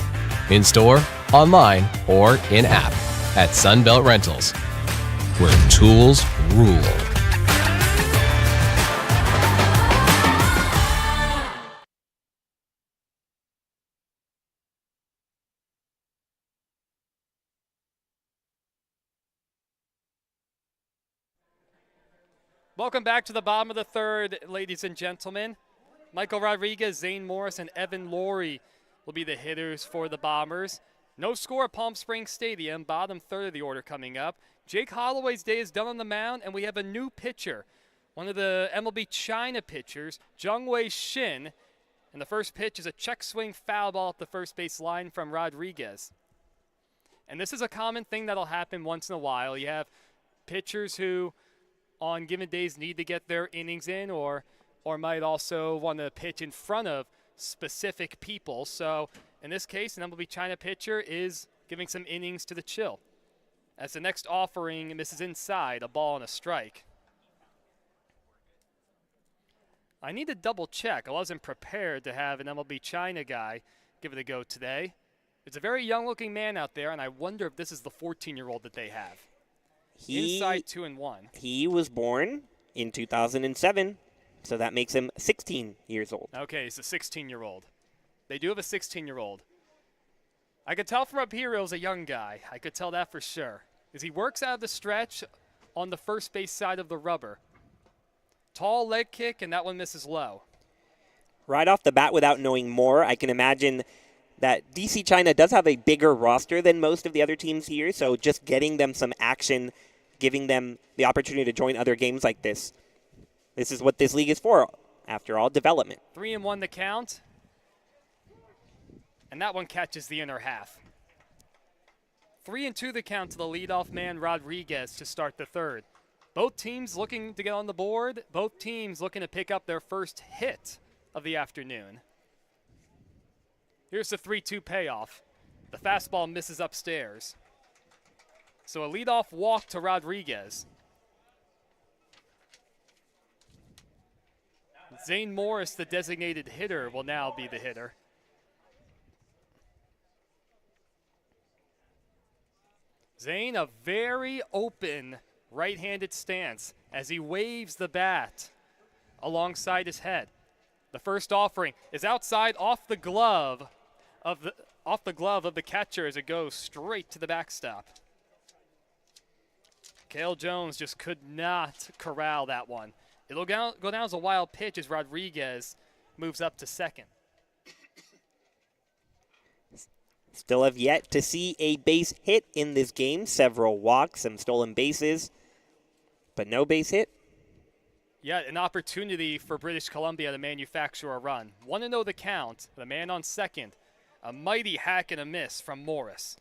In store, online, or in app at Sunbelt Rentals, where tools rule. Welcome back to the bottom of the third, ladies and gentlemen. Michael Rodriguez, Zane Morris, and Evan Laurie will be the hitters for the Bombers. No score at Palm Springs Stadium, bottom third of the order coming up. Jake Holloway's day is done on the mound, and we have a new pitcher, one of the MLB China pitchers, Jungwei Shin. And the first pitch is a check swing foul ball up the first base line from Rodriguez. And this is a common thing that'll happen once in a while. You have pitchers who, on given days, need to get their innings in, or might also want to pitch in front of specific people. So in this case, an MLB China pitcher is giving some innings to the chill. As the next offering misses inside, a ball and a strike. I need to double check. I wasn't prepared to have an MLB China guy give it a go today. It's a very young looking man out there, and I wonder if this is the 14-year-old that they have. Inside 2-1. He was born in 2007. So that makes him 16 years old. Okay, he's a 16-year-old. They do have a 16-year-old. I could tell from up here he was a young guy. I could tell that for sure. As he works out of the stretch on the first base side of the rubber. Tall leg kick, and that one misses low. Right off the bat, without knowing more, I can imagine that DC China does have a bigger roster than most of the other teams here, so just getting them some action, giving them the opportunity to join other games like this. This is what this league is for, after all, development. 3-1 the count. And that one catches the inner half. 3-2 the count to the leadoff man, Rodriguez, to start the third. Both teams looking to get on the board. Both teams looking to pick up their first hit of the afternoon. Here's the 3-2 payoff. The fastball misses upstairs. So a leadoff walk to Rodriguez. Zane Morris, the designated hitter, will now be the hitter. Zane, a very open right-handed stance as he waves the bat alongside his head. The first offering is outside off the glove of the catcher as it goes straight to the backstop. Cale Jones just could not corral that one. It'll go down as a wild pitch as Rodriguez moves up to second. Still have yet to see a base hit in this game. Several walks, some stolen bases, but no base hit. Yeah, an opportunity for British Columbia to manufacture a run. 1-0 the count, the man on second. A mighty hack and a miss from Morris.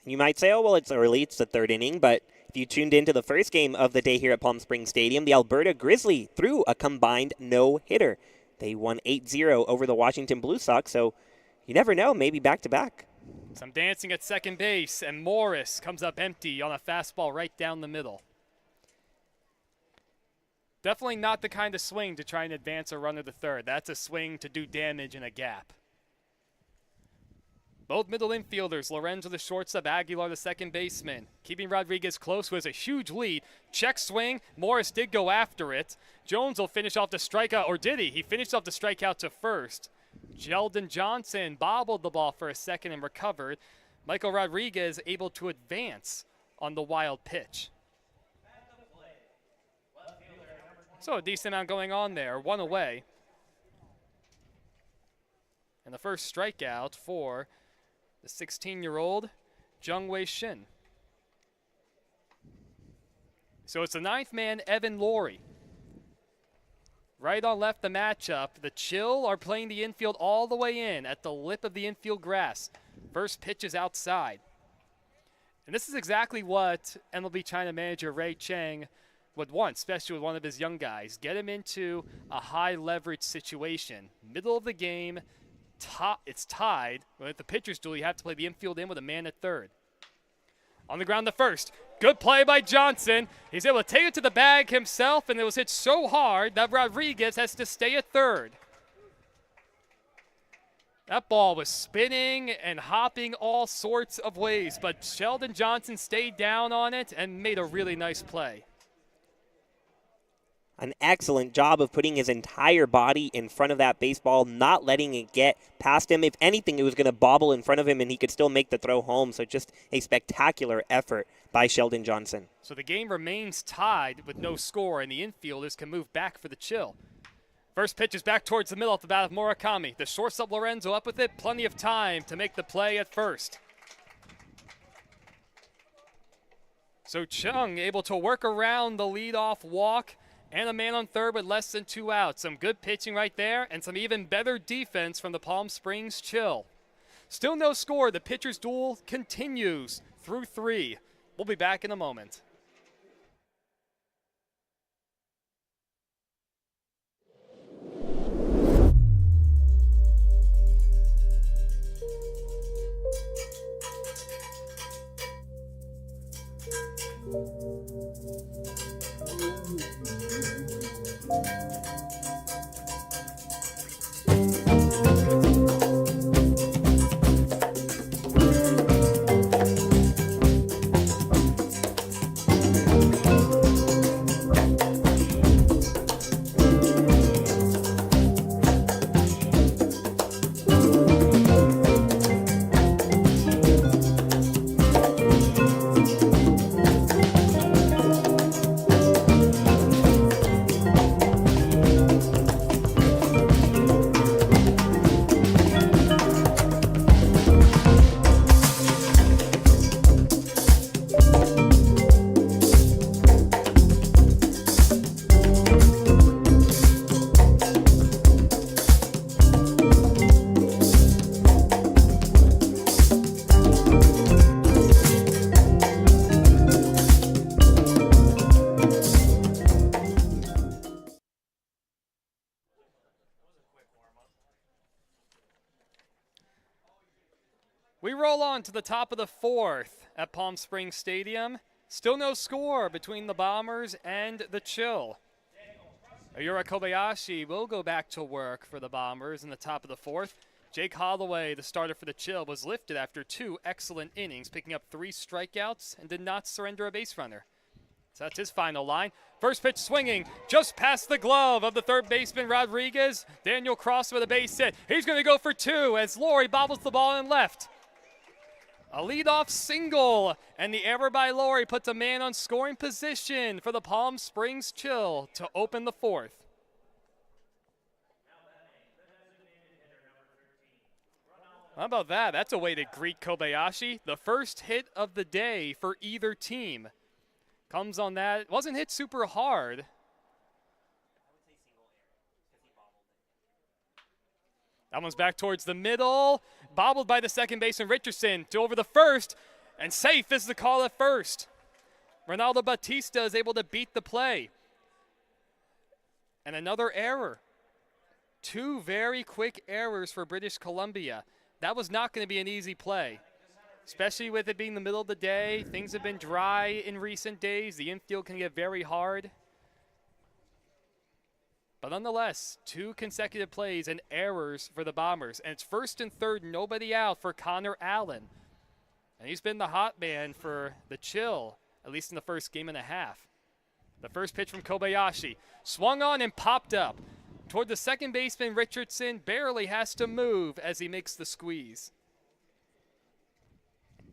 You might say, oh, well, it's early, it's the third inning, but if you tuned into the first game of the day here at Palm Springs Stadium, the Alberta Grizzly threw a combined no-hitter. They won 8-0 over the Washington Blue Sox, so you never know, maybe back-to-back. Some dancing at second base, and Morris comes up empty on a fastball right down the middle. Definitely not the kind of swing to try and advance a runner to third. That's a swing to do damage in a gap. Both middle infielders, Lorenzo the shortstop, Aguilar the second baseman, keeping Rodriguez close, who has a huge lead. Check swing. Morris did go after it. Jones will finish off the strikeout, or did he? He finished off the strikeout to first. Jeldon Johnson bobbled the ball for a second and recovered. Michael Rodriguez able to advance on the wild pitch. So a decent amount going on there. One away. the first strikeout for the 16-year-old Jung Wei Shin. So it's the ninth man, Evan Laurie. Right on left, the matchup. The Chill are playing the infield all the way in at the lip of the infield grass. First pitch is outside. And this is exactly what MLB China manager Ray Chang would want, especially with one of his young guys. Get him into a high leverage situation. Middle of the game, it's tied. With the pitcher's duel, you have to play the infield in with a man at third. On the ground, the first. Good play by Johnson. He's able to take it to the bag himself, and it was hit so hard that Rodriguez has to stay at third. That ball was spinning and hopping all sorts of ways, but Sheldon Johnson stayed down on it and made a really nice play. An excellent job of putting his entire body in front of that baseball, not letting it get past him. If anything, it was going to bobble in front of him, and he could still make the throw home. So just a spectacular effort by Sheldon Johnson. So the game remains tied with no score, and the infielders can move back for the Chill. First pitch is back towards the middle at the bat of Murakami. The shortstop Lorenzo up with it. Plenty of time to make the play at first. So Chung able to work around the leadoff walk and a man on third with less than 2 outs. Some good pitching right there and some even better defense from the Palm Springs Chill. Still no score. The pitcher's duel continues through 3. We'll be back in a moment. We roll on to the top of the 4th at Palm Springs Stadium. Still no score between the Bombers and the Chill. Ayura Kobayashi will go back to work for the Bombers in the top of the 4th. Jake Holloway, the starter for the Chill, was lifted after 2 excellent innings, picking up 3 strikeouts and did not surrender a base runner. So that's his final line. First pitch swinging just past the glove of the third baseman Rodriguez. Daniel Cross with a base hit. He's going to go for 2 as Laurie bobbles the ball in left. A leadoff single, and the error by Laurie puts a man on scoring position for the Palm Springs Chill to open the 4th. How about that? That's a way to greet Kobayashi. The first hit of the day for either team comes on that. It wasn't hit super hard. That one's back towards the middle. Bobbled by the second baseman Richardson to over the first. And safe is the call at first. Ronaldo Batista is able to beat the play. And another error. 2 very quick errors for British Columbia. That was not going to be an easy play, especially with it being the middle of the day. Things have been dry in recent days. The infield can get very hard. But nonetheless, 2 consecutive plays and errors for the Bombers. And it's first and third, nobody out for Connor Allen. And he's been the hot man for the Chill, at least in the first game and a half. The first pitch from Kobayashi. Swung on and popped up. Toward the second baseman, Richardson barely has to move as he makes the squeeze.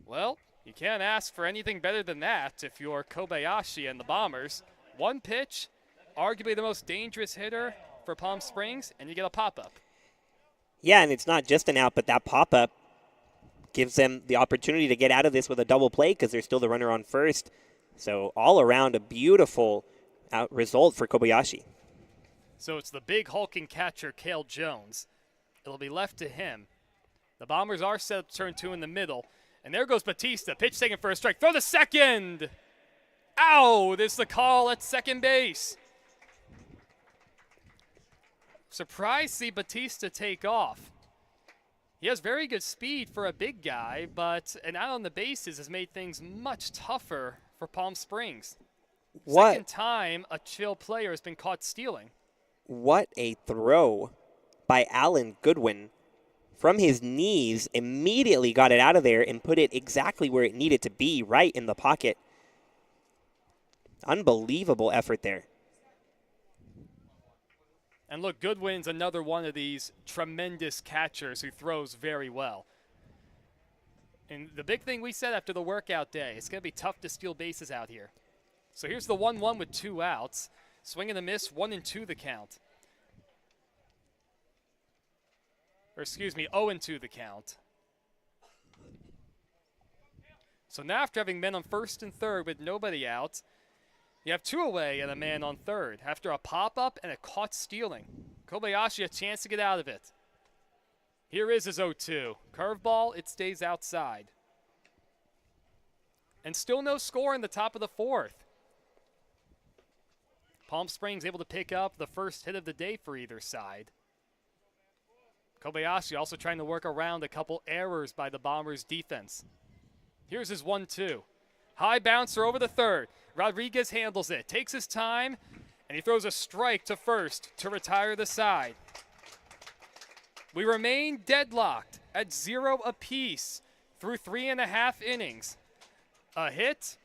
Well, you can't ask for anything better than that if you're Kobayashi and the Bombers. 1 pitch, arguably the most dangerous hitter for Palm Springs, and you get a pop-up. Yeah, and it's not just an out, but that pop-up gives them the opportunity to get out of this with a double play because there's still the runner on first. So all around a beautiful result for Kobayashi. So it's the big hulking catcher, Cale Jones. It'll be left to him. The Bombers are set up to turn two in the middle. And there goes Batista. Pitch taken for a strike. Throw to second. Ow! This is the call at second base. Surprised to see Batista take off. He has very good speed for a big guy, but an out on the bases has made things much tougher for Palm Springs. Second time a Chill player has been caught stealing. What a throw by Alan Goodwin. From his knees, immediately got it out of there and put it exactly where it needed to be, right in the pocket. Unbelievable effort there. And look, Goodwin's another one of these tremendous catchers who throws very well. And the big thing we said after the workout day, it's going to be tough to steal bases out here. So here's the 1-1 with 2 outs. Swing and a miss, 1-2 the count. Or excuse me, 0-2 the count. So now after having men on first and third with nobody out, you have 2 away and a man on third after a pop-up and a caught stealing. Kobayashi a chance to get out of it. Here is his 0-2. Curveball, it stays outside. And still no score in the top of the 4th. Palm Springs able to pick up the first hit of the day for either side. Kobayashi also trying to work around a couple errors by the Bombers' defense. Here's his 1-2. High bouncer over the third. Rodriguez handles it, takes his time, and he throws a strike to first to retire the side. We remain deadlocked at 0 apiece through 3.5 innings. A hit,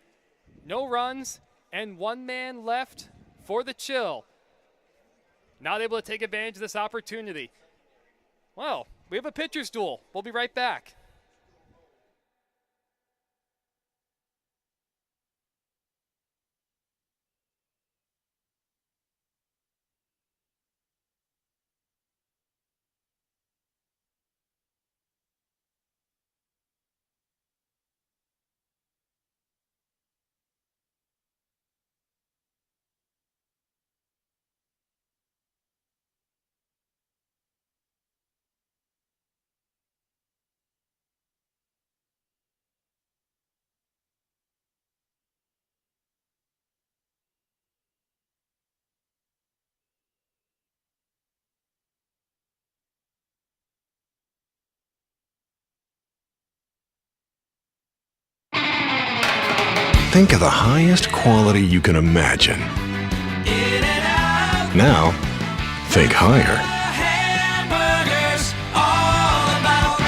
no runs, and 1 man left for the Chill. Not able to take advantage of this opportunity. Well, we have a pitcher's duel. We'll be right back. Think of the highest quality you can imagine. Now, think higher. Hamburgers, all about.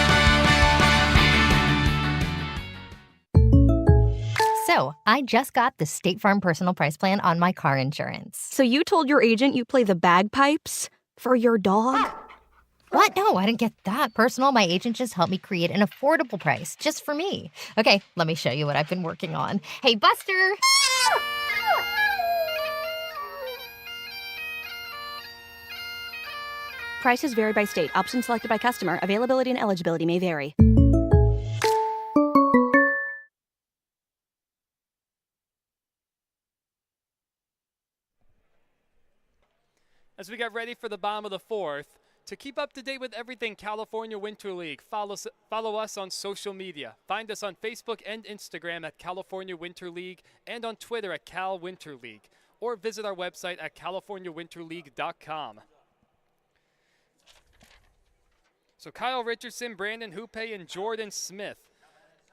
So, I just got the State Farm Personal Price Plan on my car insurance. So you told your agent you play the bagpipes for your dog? What? No, I didn't get that personal. My agent just helped me create an affordable price just for me. Okay, let me show you what I've been working on. Hey, Buster! Prices vary by state. Options selected by customer. Availability and eligibility may vary. As we get ready for the bottom of the 4th, to keep up to date with everything California Winter League, follow us on social media. Find us on Facebook and Instagram at California Winter League and on Twitter at Cal Winter League, or visit our website at californiawinterleague.com. So Kyle Richardson, Brandon Hoope, and Jordan Smith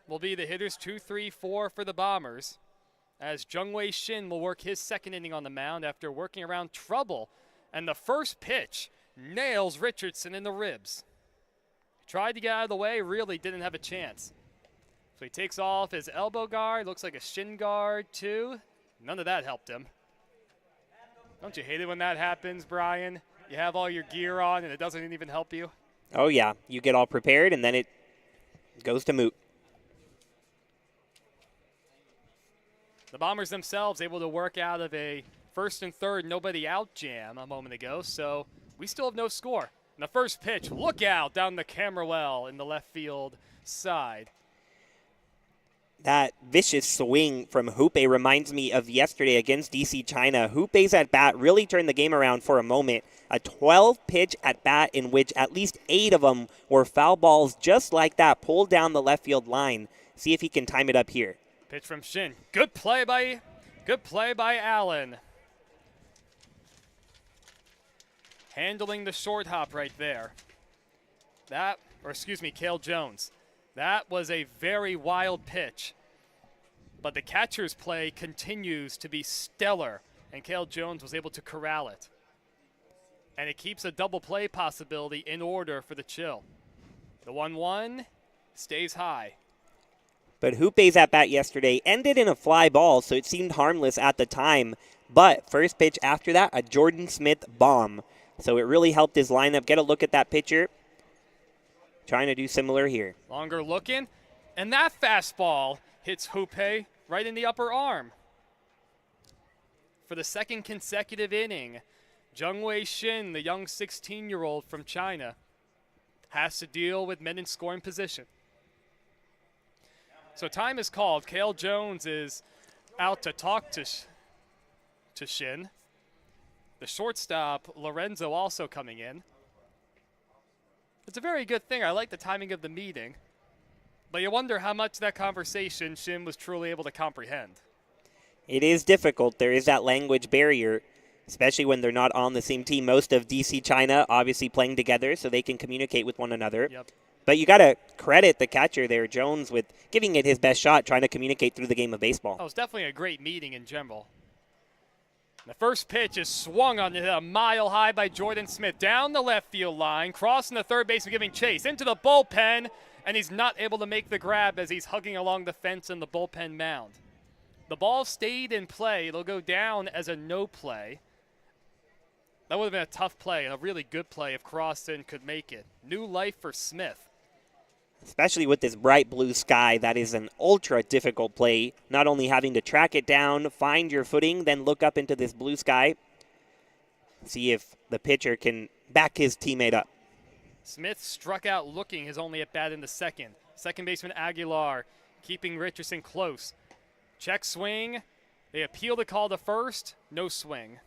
will be the hitters 2, 3, 4 for the Bombers, as Jungwei Shin will work his second inning on the mound after working around trouble. And the first pitch nails Richardson in the ribs. Tried to get out of the way, really didn't have a chance. So he takes off his elbow guard, looks like a shin guard too. None of that helped him. Don't you hate it when that happens, Brian? You have all your gear on and it doesn't even help you? Oh yeah, you get all prepared and then it goes to moot. The Bombers themselves able to work out of a first and third nobody out jam a moment ago, so we still have no score. And the first pitch, look out down the camera well in the left field side. That vicious swing from Hoope reminds me of yesterday against DC China. Hoope's at bat really turned the game around for a moment. A 12-pitch at bat in which at least 8 of them were foul balls just like that, pulled down the left field line. See if he can time it up here. Pitch from Shin. Good play by Allen. Handling the short hop right there. Cale Jones. That was a very wild pitch. But the catcher's play continues to be stellar, and Cale Jones was able to corral it. And it keeps a double play possibility in order for the Chill. The 1-1 stays high. But Hoope's at bat yesterday ended in a fly ball, so it seemed harmless at the time. But first pitch after that, a Jordan Smith bomb. So it really helped his lineup get a look at that pitcher. Trying to do similar here. Longer looking, and that fastball hits Hoope right in the upper arm. For the second consecutive inning, Jungwei Shin, the young 16-year-old from China, has to deal with men in scoring position. So time is called. Cale Jones is out to talk to Shin. The shortstop, Lorenzo, also coming in. It's a very good thing. I like the timing of the meeting. But you wonder how much that conversation Shin was truly able to comprehend. It is difficult. There is that language barrier, especially when they're not on the same team. Most of DC China obviously playing together so they can communicate with one another. Yep. But you got to credit the catcher there, Jones, with giving it his best shot, trying to communicate through the game of baseball. Oh, it was definitely a great meeting in general. The first pitch is swung on a mile high by Jordan Smith down the left field line, crossing the third baseman, giving chase into the bullpen, and he's not able to make the grab as he's hugging along the fence in the bullpen mound. The ball stayed in play. It'll go down as a no play. That would have been a tough play and a really good play if Crossan could make it. New life for Smith. Especially with this bright blue sky, that is an ultra difficult play. Not only having to track it down, find your footing, then look up into this blue sky. See if the pitcher can back his teammate up. Smith struck out looking his only at bat in the second. Second baseman Aguilar keeping Richardson close. Check swing. They appeal the call to first. No swing.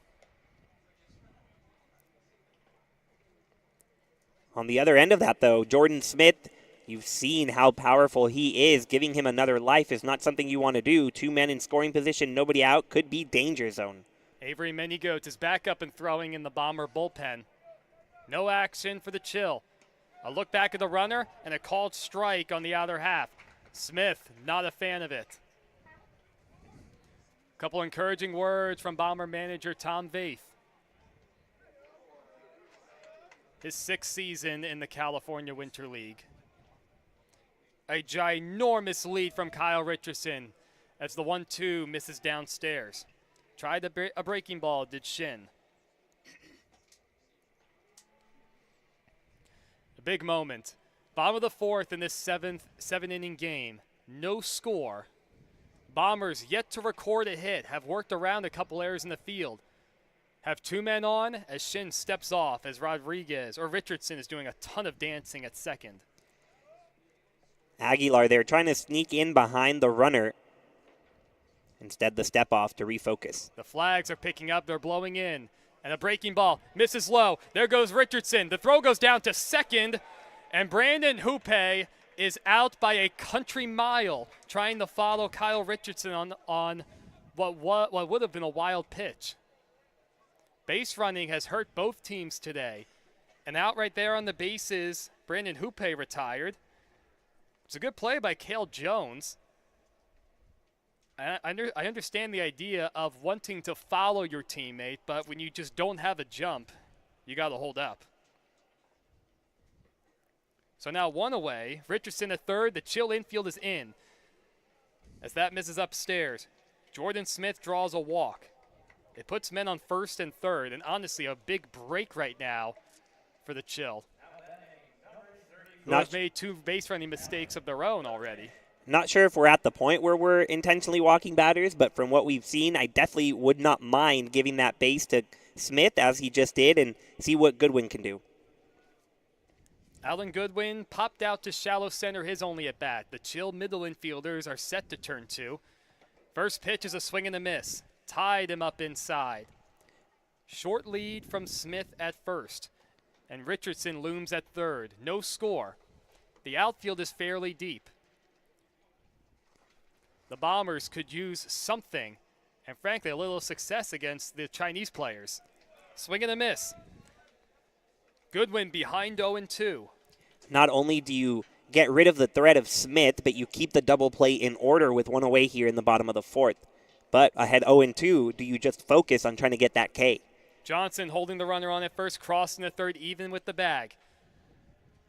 On the other end of that, though, Jordan Smith, you've seen how powerful he is. Giving him another life is not something you want to do. 2 men in scoring position, nobody out, could be danger zone. Avery Manygoats is back up and throwing in the Bomber bullpen. No action for the Chill. A look back at the runner and a called strike on the outer half. Smith, not a fan of it. Couple encouraging words from Bomber manager Tom Vaith. His 6th season in the California Winter League. A ginormous lead from Kyle Richardson as the 1-2 misses downstairs. Tried a breaking ball, did Shin. A big moment. Bottom of the 4th in this 7-inning game. No score. Bombers yet to record a hit. Have worked around a couple errors in the field. Have 2 men on as Shin steps off as Richardson is doing a ton of dancing at second. Aguilar there trying to sneak in behind the runner. Instead, the step off to refocus. The flags are picking up. They're blowing in. And a breaking ball misses low. There goes Richardson. The throw goes down to second. And Brandon Hoope is out by a country mile trying to follow Kyle Richardson on what would have been a wild pitch. Base running has hurt both teams today. And out right there on the bases, Brandon Hoope retired. It's a good play by Cale Jones. I understand the idea of wanting to follow your teammate, but when you just don't have a jump, you got to hold up. So now 1 away. Richardson at third. The Chill infield is in. As that misses upstairs, Jordan Smith draws a walk. It puts men on first and third, and honestly, a big break right now for the Chill. Who has made 2 base running mistakes of their own already. Not sure if we're at the point where we're intentionally walking batters, but from what we've seen, I definitely would not mind giving that base to Smith as he just did and see what Goodwin can do. Alan Goodwin popped out to shallow center his only at bat. The Chill middle infielders are set to turn two. First pitch is a swing and a miss. Tied him up inside. Short lead from Smith at first. And Richardson looms at third. No score. The outfield is fairly deep. The Bombers could use something, and frankly, a little success against the Chinese players. Swing and a miss. Goodwin behind 0-2. Not only do you get rid of the threat of Smith, but you keep the double play in order with one away here in the bottom of the fourth. But ahead 0-2, do you just focus on trying to get that K? Johnson holding the runner on at first, crossing the third, even with the bag.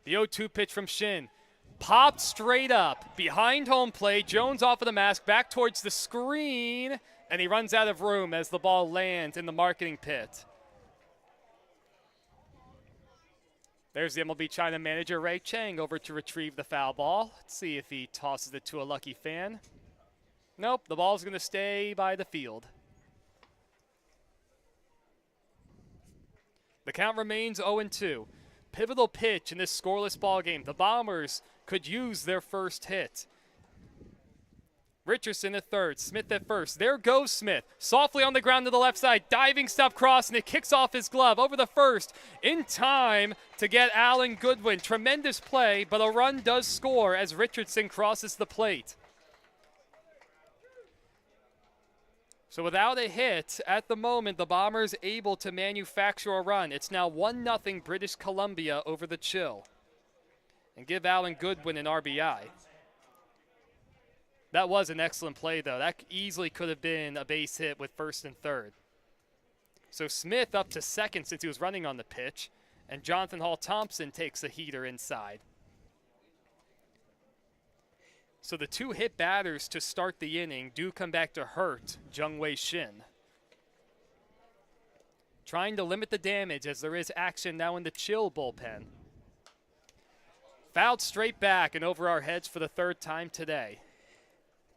The 0-2 pitch from Shin. Popped straight up. Behind home plate, Jones off of the mask, back towards the screen, and he runs out of room as the ball lands in the marketing pit. There's the MLB China manager, Ray Chang, over to retrieve the foul ball. Let's see if he tosses it to a lucky fan. Nope, the ball's going to stay by the field. The count remains 0-2. Pivotal pitch in this scoreless ball game. The Bombers could use their first hit. Richardson at third, Smith at first. There goes Smith, softly on the ground to the left side, diving stop cross, and it kicks off his glove over the first in time to get Alan Goodwin. Tremendous play, but a run does score as Richardson crosses the plate. So without a hit, at the moment, the Bombers able to manufacture a run. It's now 1-0 British Columbia over the Chill. And give Alan Goodwin an RBI. That was an excellent play, though. That easily could have been a base hit with first and third. So Smith up to second since he was running on the pitch, and Jonathan Hall-Thompson takes a heater inside. So the two hit batters to start the inning do come back to hurt Jung-Wei Shin. Trying to limit the damage as there is action now in the Chill bullpen. Fouled straight back and over our heads for the third time today.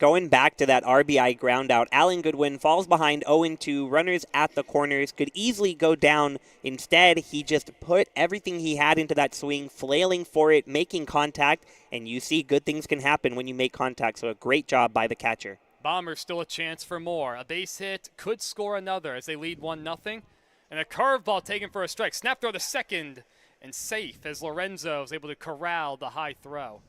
Going back to that RBI ground out, Alan Goodwin falls behind 0-2, runners at the corners, could easily go down. Instead, he just put everything he had into that swing, flailing for it, making contact, and you see good things can happen when you make contact, so a great job by the catcher. Bombers still a chance for more. A base hit could score another as they lead 1-0, and a curveball taken for a strike. Snap throw to second, and safe as Lorenzo is able to corral the high throw.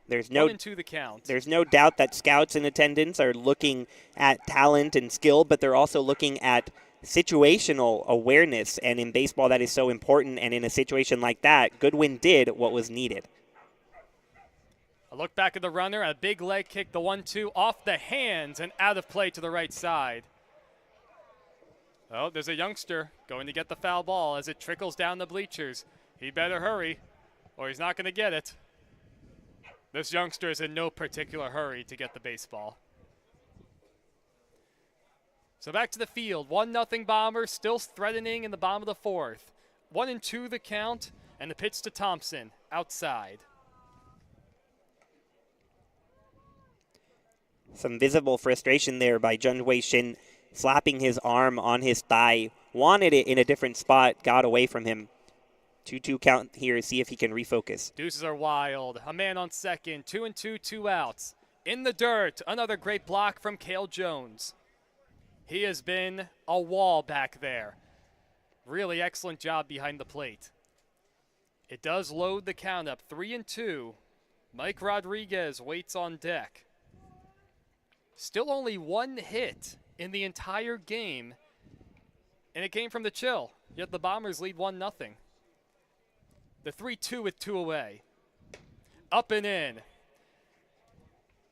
There's no 1-2 the count. There's no doubt that scouts in attendance are looking at talent and skill, but they're also looking at situational awareness, and in baseball that is so important, and in a situation like that, Goodwin did what was needed. A look back at the runner, a big leg kick, the 1-2 off the hands and out of play to the right side. Oh, there's a youngster going to get the foul ball as it trickles down the bleachers. He better hurry or he's not going to get it. This youngster is in no particular hurry to get the baseball. So back to the field. 1-0 Bombers, still threatening in the bottom of the fourth. 1-2 the count, and the pitch to Thompson, outside. Some visible frustration there by Jung-Wei Shin, slapping his arm on his thigh. Wanted it in a different spot, got away from him. 2-2 count here, see if he can refocus. Deuces are wild. A man on second. 2-2, 2 outs. In the dirt, another great block from Cale Jones. He has been a wall back there. Really excellent job behind the plate. It does load the count up. 3-2. Mike Rodriguez waits on deck. Still only one hit in the entire game, and it came from the Chill. Yet the Bombers lead 1-0. The 3-2 with 2 away. Up and in.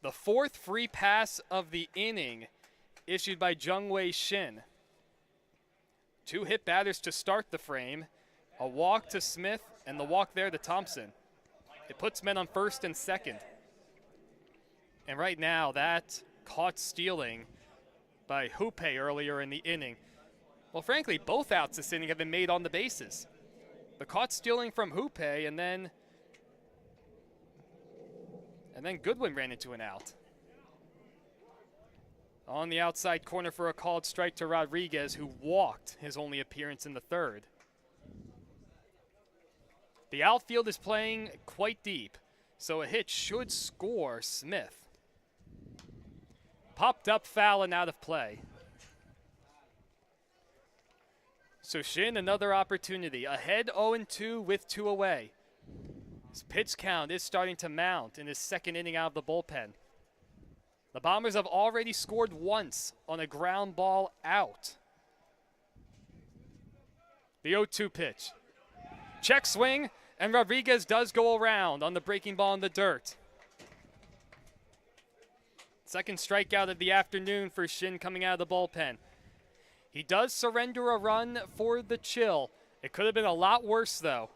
The fourth free pass of the inning issued by Jung-Wei Shin. 2 hit batters to start the frame. A walk to Smith and the walk there to Thompson. It puts men on first and second. And right now that caught stealing by Hoope earlier in the inning. Well, frankly, both outs this inning have been made on the bases. The caught stealing from Hoope, and then Goodwin ran into an out. On the outside corner for a called strike to Rodriguez, who walked his only appearance in the third. The outfield is playing quite deep, so a hit should score Smith. Popped up, foul, and out of play. So Shin, another opportunity. Ahead 0-2 with 2 away. His pitch count is starting to mount in his second inning out of the bullpen. The Bombers have already scored once on a ground ball out. The 0-2 pitch. Check swing, and Rodriguez does go around on the breaking ball in the dirt. Second strikeout of the afternoon for Shin coming out of the bullpen. He does surrender a run for the Chill. It could have been a lot worse, though.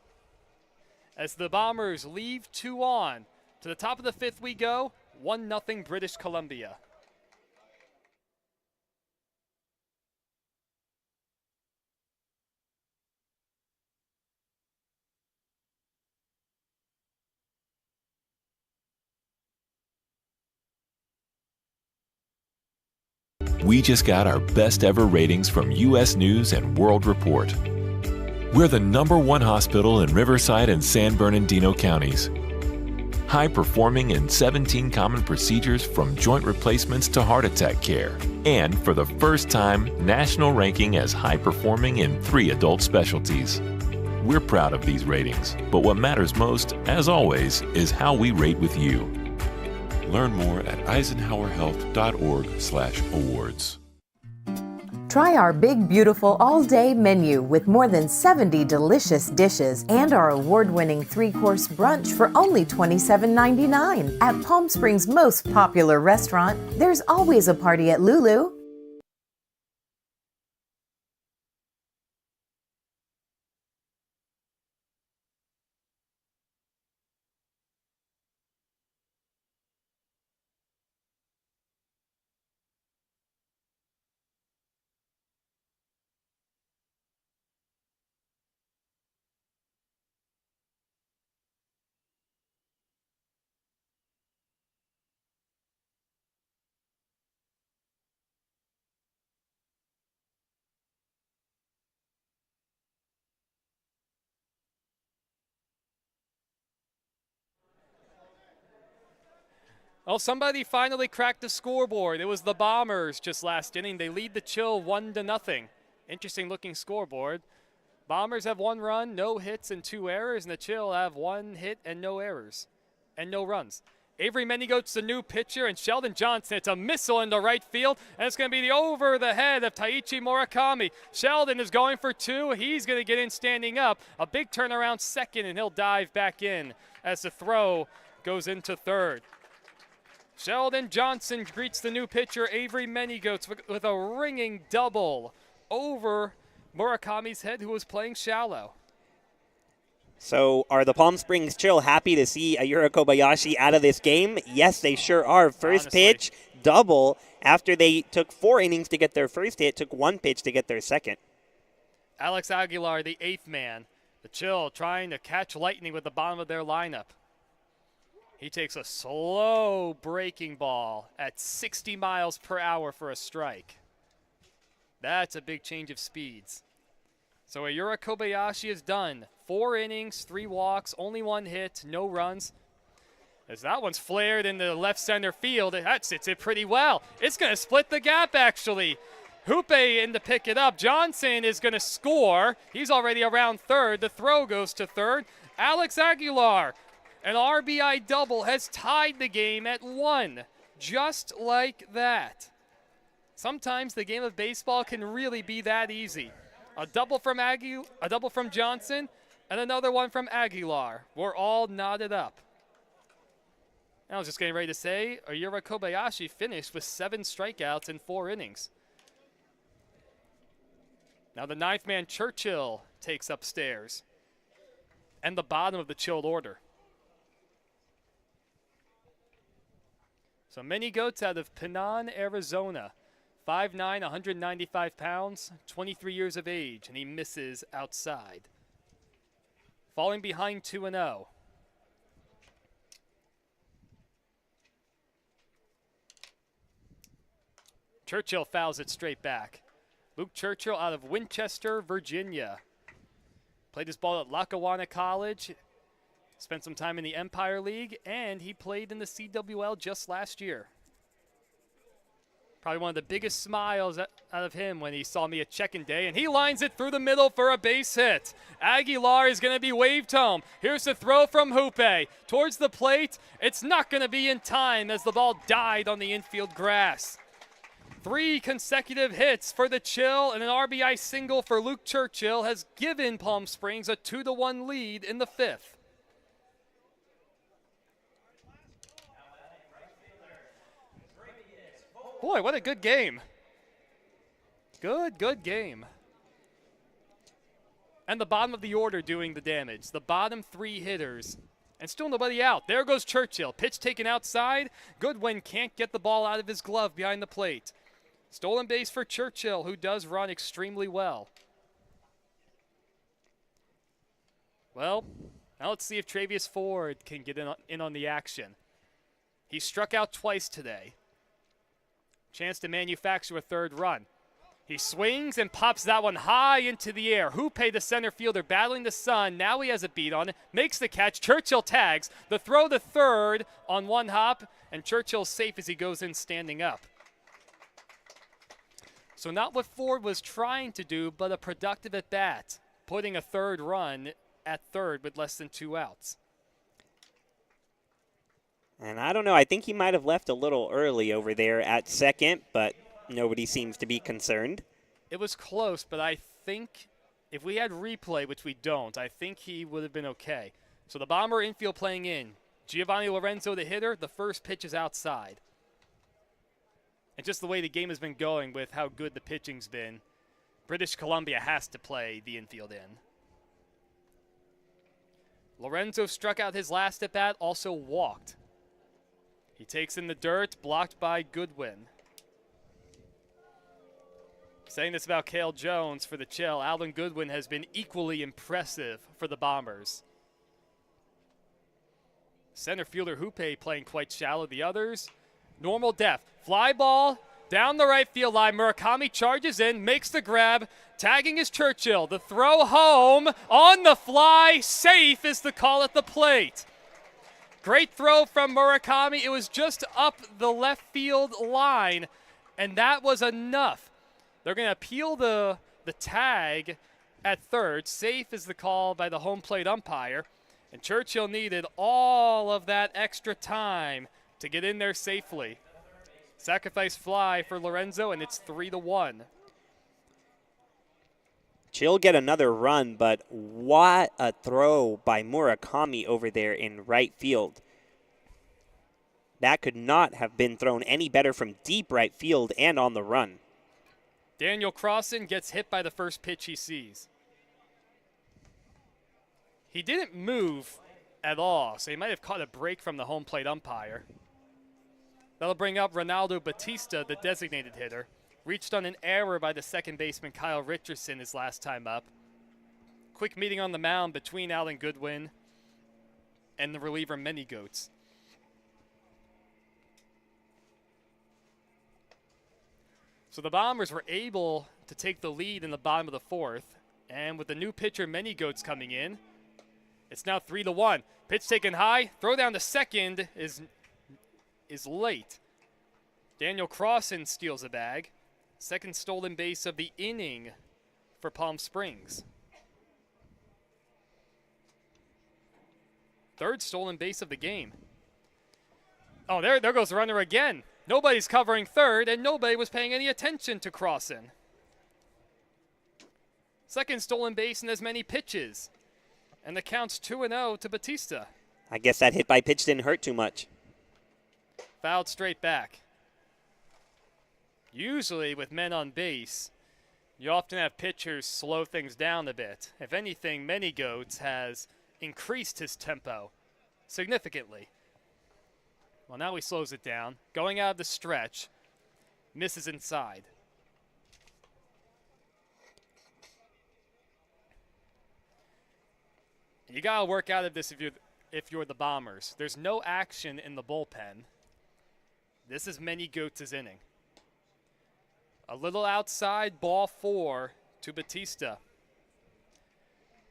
As the Bombers leave 2 on. To the top of the 5th we go, 1-0 British Columbia. We just got our best ever ratings from U.S. News and World Report. We're the #1 hospital in Riverside and San Bernardino counties. High performing in 17 common procedures from joint replacements to heart attack care. And for the first time, national ranking as high performing in 3 adult specialties. We're proud of these ratings, but what matters most, as always, is how we rate with you. Learn more at eisenhowerhealth.org/awards. Try our big, beautiful all-day menu with more than 70 delicious dishes and our award-winning 3-course brunch for only $27.99. At Palm Springs' most popular restaurant, there's always a party at Lulu. Well, somebody finally cracked the scoreboard. It was the Bombers just last inning. They lead the Chill 1-0. Interesting looking scoreboard. Bombers have 1 run, no hits, and 2 errors, and the Chill have 1 hit and no errors and no runs. Avery Menigoat's the new pitcher, and Sheldon Johnson, it's a missile into right field, and it's going to be the over the head of Taichi Murakami. Sheldon is going for 2. He's going to get in standing up. A big turnaround second, and he'll dive back in as the throw goes into third. Sheldon Johnson greets the new pitcher, Avery Menigoats, with a ringing double over Murakami's head, who was playing shallow. So are the Palm Springs Chill happy to see Ayura Kobayashi out of this game? Yes, they sure are. First pitch, double. After they took 4 innings to get their first hit, took 1 pitch to get their second. Alex Aguilar, the 8th man. The Chill trying to catch lightning with the bottom of their lineup. He takes a slow breaking ball at 60 miles per hour for a strike. That's a big change of speeds. So Ayura Kobayashi is done. 4 innings, 3 walks, only 1 hit, no runs. As that one's flared in the left center field, that sits it pretty well. It's going to split the gap, actually. Hoope in to pick it up. Johnson is going to score. He's already around third. The throw goes to third. Alex Aguilar, an RBI double, has tied the game at 1, just like that. Sometimes the game of baseball can really be that easy. A double from Johnson, and another one from Aguilar. We're all knotted up. I was just getting ready to say, Ayura Kobayashi finished with 7 strikeouts in 4 innings. Now the 9th man, Churchill, takes upstairs, and the bottom of the Chilled order. So Menigoats out of Pinan, Arizona. 5'9", 195 pounds, 23 years of age, and he misses outside. Falling behind 2-0. Churchill fouls it straight back. Luke Churchill out of Winchester, Virginia. Played his ball at Lackawanna College Spent some time in the Empire League, and he played in the CWL just last year. Probably one of the biggest smiles out of him when he saw me at check-in day, and he lines it through the middle for a base hit. Aguilar is going to be waved home. Here's the throw from Hoope towards the plate. It's not going to be in time as the ball died on the infield grass. 3 consecutive hits for the Chill and an RBI single for Luke Churchill has given Palm Springs a 2-1 lead in the 5th. Boy, what a good game. Good game. And the bottom of the order doing the damage. The bottom 3 hitters. And still nobody out. There goes Churchill. Pitch taken outside. Goodwin can't get the ball out of his glove behind the plate. Stolen base for Churchill, who does run extremely well. Well, now let's see if Travius Ford can get in on the action. He struck out twice today. Chance to manufacture a 3rd run. He swings and pops that one high into the air. Hoope, the center fielder, battling the sun. Now he has a beat on it. Makes the catch. Churchill tags. The throw to 3rd on 1 hop, and Churchill's safe as he goes in standing up. So not what Ford was trying to do, but a productive at bat, putting a 3rd run at 3rd with less than 2 outs. And I don't know, I think he might have left a little early over there at 2nd, but nobody seems to be concerned. It was close, but I think if we had replay, which we don't, I think he would have been okay. So the Bomber infield playing in. Giovanni Lorenzo, the hitter, the first pitch is outside. And just the way the game has been going with how good the pitching's been, British Columbia has to play the infield in. Lorenzo struck out his last at bat, also walked. He takes in the dirt, blocked by Goodwin. Saying this about Cale Jones for the Chill, Alan Goodwin has been equally impressive for the Bombers. Center fielder Hoope playing quite shallow. The others, normal depth. Fly ball down the right field line. Murakami charges in, makes the grab. Tagging is Churchill. The throw home on the fly. Safe is the call at the plate. Great throw from Murakami. It was just up the left field line, and that was enough. They're going to appeal the tag at 3rd. Safe is the call by the home plate umpire, and Churchill needed all of that extra time to get in there safely. Sacrifice fly for Lorenzo, and it's 3-1. Chill get another run, but what a throw by Murakami over there in right field. That could not have been thrown any better from deep right field and on the run. Daniel Crossan gets hit by the first pitch he sees. He didn't move at all, so he might have caught a break from the home plate umpire. That'll bring up Ronaldo Batista, the designated hitter. Reached on an error by the second baseman Kyle Richardson his last time up. Quick meeting on the mound between Alan Goodwin and the reliever Many Goats. So the Bombers were able to take the lead in the bottom of the 4th, and with the new pitcher Many Goats coming in, it's now 3-1. Pitch taken high, throw down to second is late. Daniel Crossan steals a bag. Second stolen base of the inning for Palm Springs. 3rd stolen base of the game. Oh, there goes the runner again. Nobody's covering 3rd, and nobody was paying any attention to Crossan. Second stolen base in as many pitches. And the count's 2-0 to Batista. I guess that hit by pitch didn't hurt too much. Fouled straight back. Usually with men on base, you often have pitchers slow things down a bit. If anything, Many Goats has increased his tempo significantly. Well, now he slows it down. Going out of the stretch, misses inside. You gotta work out of this if you're the Bombers. There's no action in the bullpen. This is Many Goats' inning. A little outside, ball 4 to Batista.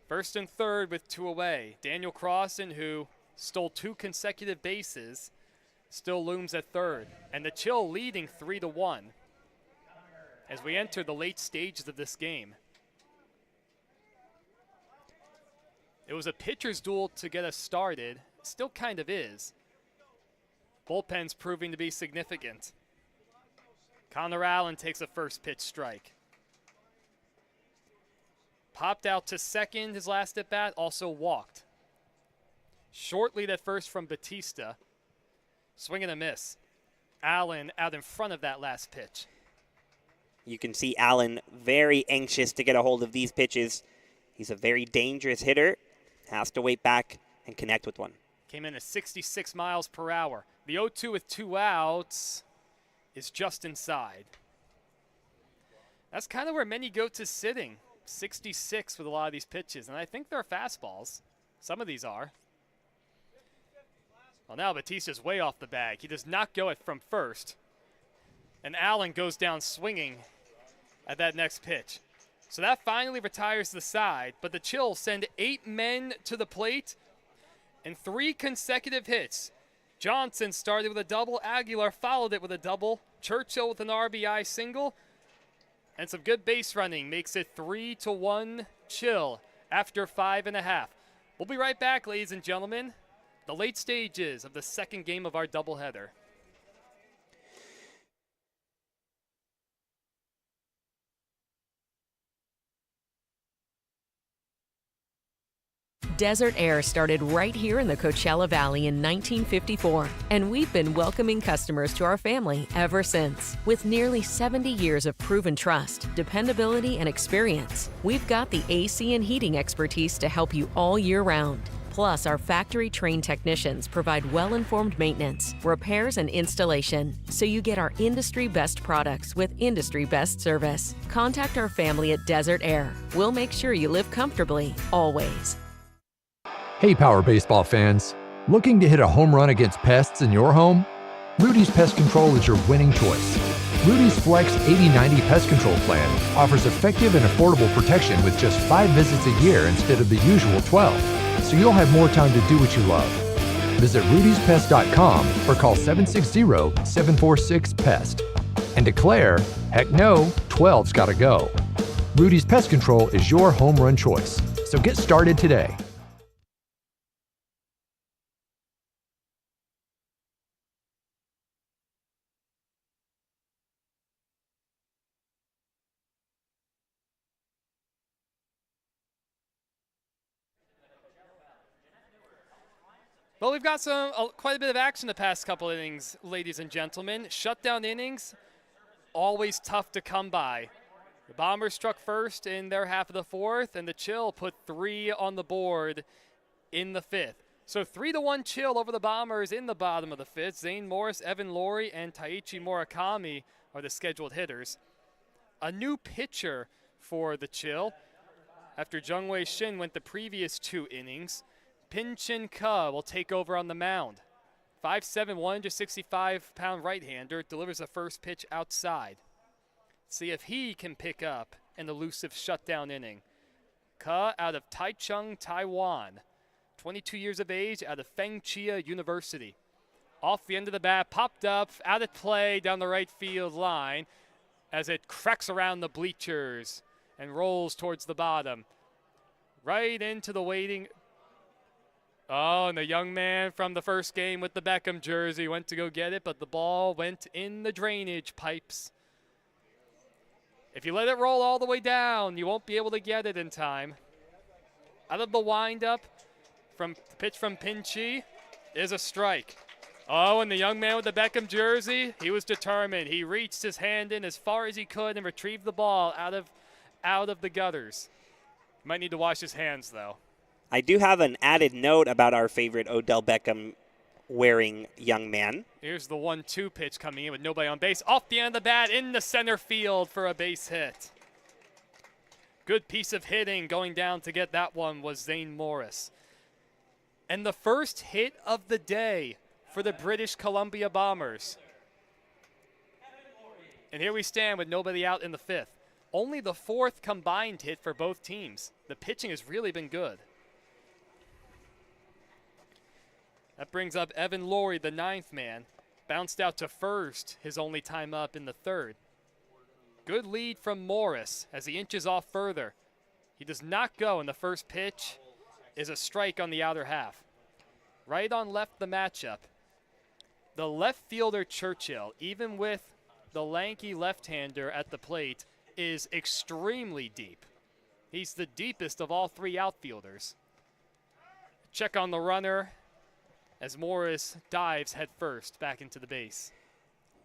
First and third with 2 away. Daniel Crossan, who stole 2 consecutive bases, still looms at third. And the Chill leading 3-1 as we enter the late stages of this game. It was a pitcher's duel to get us started. Still kind of is. Bullpen's proving to be significant. Connor Allen takes a first pitch strike. Popped out to second his last at bat, also walked. Short lead at first from Batista. Swing and a miss. Allen out in front of that last pitch. You can see Allen very anxious to get a hold of these pitches. He's a very dangerous hitter. Has to wait back and connect with one. Came in at 66 miles per hour. The 0-2 with 2 outs is just inside. That's kind of where many go to sitting. 66 with a lot of these pitches, and I think they're fastballs. Some of these are. Well, now Batista's way off the bag. He does not go it from first. And Allen goes down swinging at that next pitch. So that finally retires the side, but the Chill send 8 men to the plate and 3 consecutive hits. Johnson started with a double. Aguilar followed it with a double. Churchill with an RBI single. And some good base running makes it 3-1 Chill after 5.5. We'll be right back, ladies and gentlemen. The late stages of the second game of our doubleheader. Desert Air started right here in the Coachella Valley in 1954, and we've been welcoming customers to our family ever since. With nearly 70 years of proven trust, dependability, and experience, we've got the AC and heating expertise to help you all year round. Plus, our factory-trained technicians provide well-informed maintenance, repairs, and installation, so you get our industry-best products with industry-best service. Contact our family at Desert Air. We'll make sure you live comfortably, always. Hey Power Baseball fans, looking to hit a home run against pests in your home? Rudy's Pest Control is your winning choice. Rudy's Flex 80/90 Pest Control Plan offers effective and affordable protection with just 5 visits a year instead of the usual 12, so you'll have more time to do what you love. Visit rudyspest.com or call 760-746-PEST and declare, heck no, 12's gotta go. Rudy's Pest Control is your home run choice, so get started today. Well, we've got quite a bit of action the past couple innings, ladies and gentlemen. Shutdown innings, always tough to come by. The Bombers struck first in their half of the 4th, and the Chill put 3 on the board in the 5th. So 3-1 Chill over the Bombers in the bottom of the 5th. Zane Morris, Evan Laurie, and Taichi Murakami are the scheduled hitters. A new pitcher for the Chill after Jungwei Shin went the previous 2 innings. Pinchin Ka will take over on the mound. 5'7", 165-pound right-hander delivers the first pitch outside. See if he can pick up an elusive shutdown inning. Ka out of Taichung, Taiwan. 22 years of age, out of Fengchia University. Off the end of the bat, popped up, out of play down the right field line as it cracks around the bleachers and rolls towards the bottom. Right into the waiting. Oh, and the young man from the first game with the Beckham jersey went to go get it, but the ball went in the drainage pipes. If you let it roll all the way down, you won't be able to get it in time. Out of the windup, from the pitch from Pinchi is a strike. Oh, and the young man with the Beckham jersey, he was determined. He reached his hand in as far as he could and retrieved the ball out of the gutters. Might need to wash his hands, though. I do have an added note about our favorite Odell Beckham wearing young man. Here's the 1-2 pitch coming in with nobody on base. Off the end of the bat into center field for a base hit. Good piece of hitting going down to get that one was Zane Morris. And the first hit of the day for the British Columbia Bombers. And here we stand with nobody out in the 5th. only the 4th combined hit for both teams. The pitching has really been good. That brings up Evan Laurie, the 9th man. Bounced out to first, his only time up in the 3rd. Good lead from Morris as he inches off further. He does not go, and the first pitch is a strike on the outer half. Right on left the matchup. The left fielder Churchill, even with the lanky left-hander at the plate, is extremely deep. He's the deepest of all 3 outfielders. Check on the runner as Morris dives head first back into the base.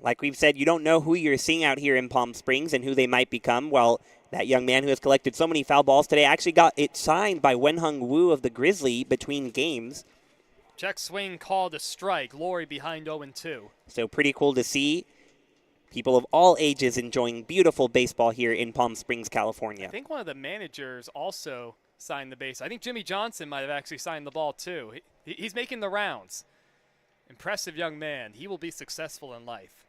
Like we've said, you don't know who you're seeing out here in Palm Springs and who they might become. Well, that young man who has collected so many foul balls today actually got it signed by Wenhung Wu of the Grizzly between games. Check swing called a strike. Laurie behind 0-2. So pretty cool to see people of all ages enjoying beautiful baseball here in Palm Springs, California. I think one of the managers also signed the base. I think Jimmy Johnson might have actually signed the ball too. He's making the rounds. Impressive young man. He will be successful in life.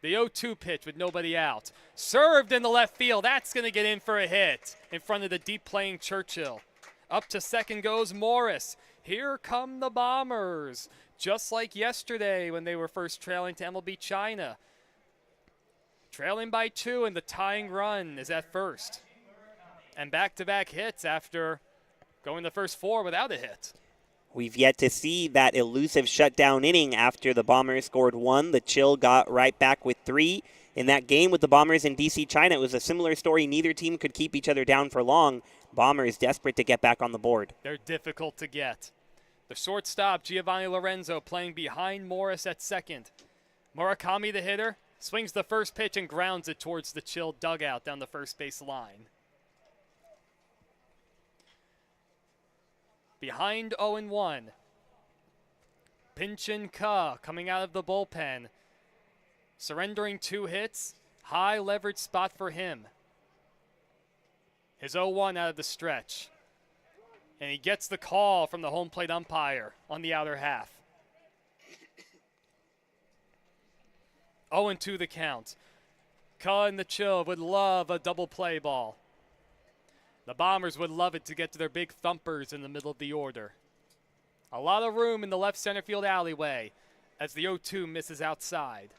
The 0-2 pitch with nobody out. Served in the left field. That's going to get in for a hit in front of the deep playing Churchill. Up to second goes Morris. Here come the Bombers. Just like yesterday when they were first trailing to MLB China. Trailing by 2, and the tying run is at first. And back-to-back hits after going the first 4 without a hit. We've yet to see that elusive shutdown inning after the Bombers scored 1. The Chill got right back with 3. In that game with the Bombers in DC China, it was a similar story. Neither team could keep each other down for long. Bombers desperate to get back on the board. They're difficult to get. The shortstop, Giovanni Lorenzo, playing behind Morris at second. Murakami, the hitter, swings the first pitch and grounds it towards the Chill dugout down the first base line. Behind 0-1. Pinchin Ka coming out of the bullpen. Surrendering 2 hits. High leverage spot for him. His 0-1 out of the stretch. And he gets the call from the home plate umpire on the outer half. 0-2 the count. Ka and the Chill would love a double play ball. The Bombers would love it to get to their big thumpers in the middle of the order. A lot of room in the left center field alleyway as the 0-2 misses outside.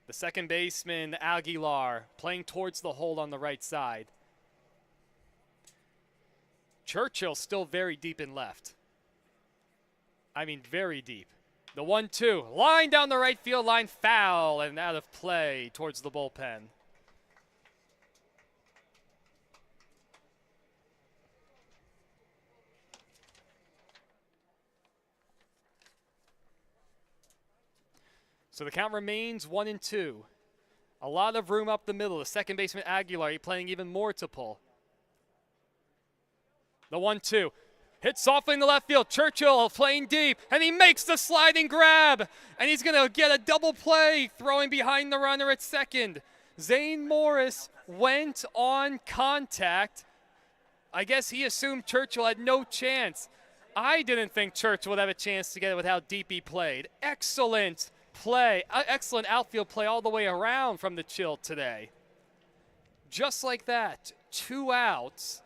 The second baseman, Aguilar, playing towards the hole on the right side. Churchill still very deep in left. I mean, very deep. The 1-2, line down the right field line, foul and out of play towards the bullpen. So the count remains 1-2. A lot of room up the middle. The second baseman Aguilar playing even more to pull. The 1-2. Hit softly in the left field. Churchill playing deep, and he makes the sliding grab. And he's going to get a double play, throwing behind the runner at second. Zane Morris went on contact. I guess he assumed Churchill had no chance. I didn't think Churchill would have a chance to get it with how deep he played. Excellent play, excellent outfield play all the way around from the Chill today. Just like that, 2 outs.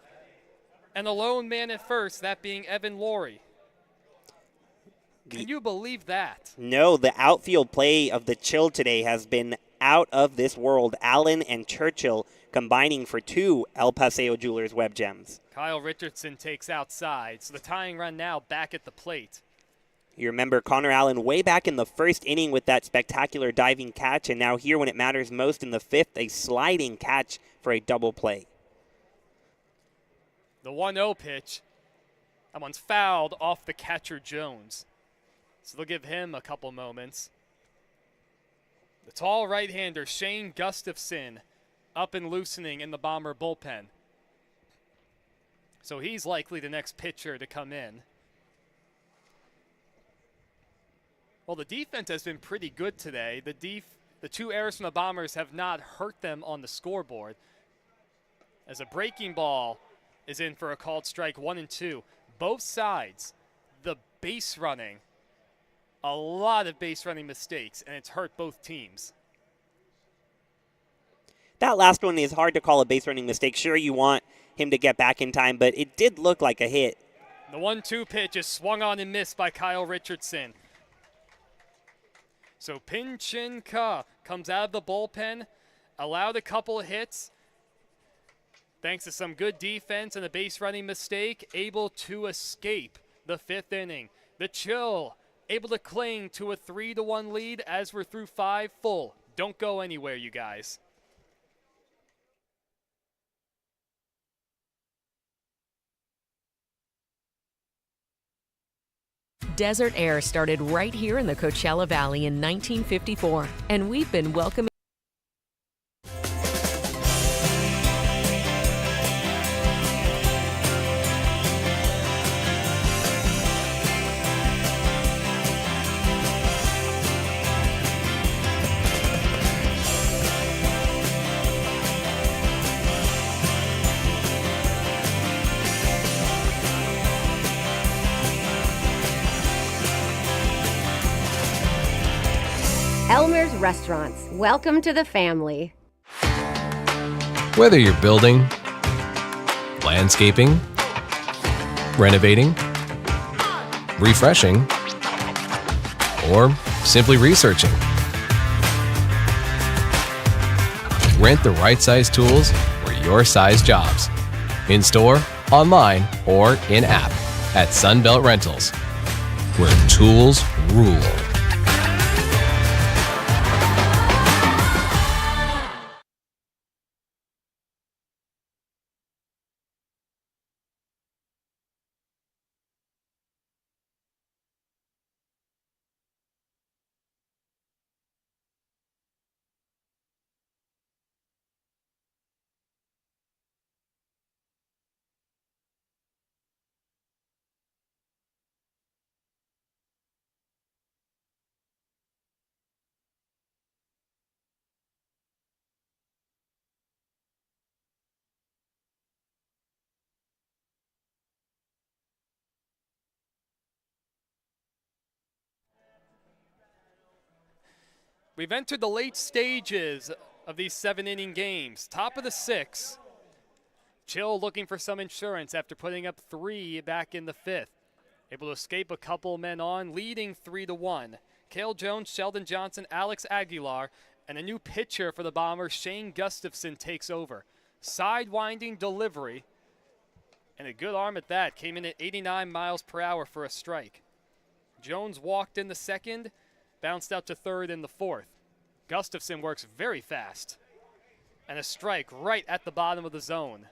And a lone man at first, that being Evan Laurie. Can you believe that? No, the outfield play of the Chill today has been out of this world. Allen and Churchill combining for 2 El Paseo Jewelers Web Gems. Kyle Richardson takes outside, so the tying run now back at the plate. You remember Connor Allen way back in the first inning with that spectacular diving catch, and now here when it matters most in the 5th, a sliding catch for a double play. The 1-0 pitch, that one's fouled off the catcher Jones. So they'll give him a couple moments. The tall right-hander Shane Gustafson up and loosening in the Bomber bullpen. So he's likely the next pitcher to come in. Well, the defense has been pretty good today. The 2 errors from the Bombers have not hurt them on the scoreboard. As a breaking ball is in for a called strike, 1-2. Both sides, the base running a lot of base running mistakes, and it's hurt both teams. That last one is hard to call a base running mistake. Sure, you want him to get back in time, but it did look like a hit. The 1-2 pitch is swung on and missed by Kyle Richardson. So Pin Chin Ka comes out of the bullpen, allowed a couple of hits, thanks to some good defense and a base running mistake, able to escape the 5th inning. The Chill able to cling to a 3-1 lead as we're through 5 full. Don't go anywhere, you guys. Desert Air started right here in the Coachella Valley in 1954, and we've been welcoming Elmer's Restaurants. Welcome to the family. Whether you're building, landscaping, renovating, refreshing, or simply researching, rent the right size tools for your size jobs. In store, online, or in-app at Sunbelt Rentals, where tools rule. We've entered the late stages of these 7-inning games. Top of the 6th. Chill looking for some insurance after putting up 3 back in the 5th. Able to escape a couple men on, leading 3-1. Cale Jones, Sheldon Johnson, Alex Aguilar, and a new pitcher for the Bombers, Shane Gustafson, takes over. Sidewinding delivery, and a good arm at that. Came in at 89 miles per hour for a strike. Jones walked in the 2nd, bounced out to 3rd in the 4th. Gustafson works very fast. And a strike right at the bottom of the zone.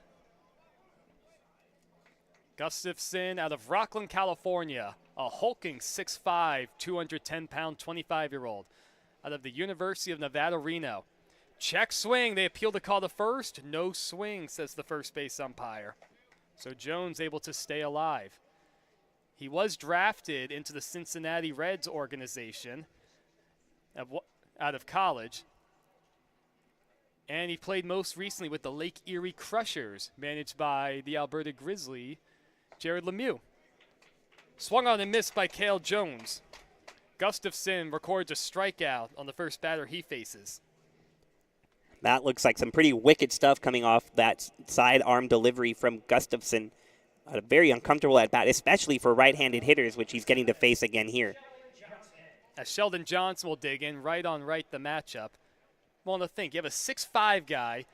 Gustafson out of Rockland, California. A hulking 6'5", 210-pound, 25-year-old. Out of the University of Nevada, Reno. Check swing. They appeal to call the first. No swing, says the first base umpire. So Jones able to stay alive. He was drafted into the Cincinnati Reds organization out of college. And he played most recently with the Lake Erie Crushers, managed by the Alberta Grizzly, Jared Lemieux. Swung on and missed by Cale Jones. Gustafson records a strikeout on the first batter he faces. That looks like some pretty wicked stuff coming off that sidearm delivery from Gustafson. Very uncomfortable at bat, especially for right-handed hitters, which he's getting to face again here. As Sheldon Johnson will dig in, right on right the matchup. Well, to think, you have a 6'5" guy.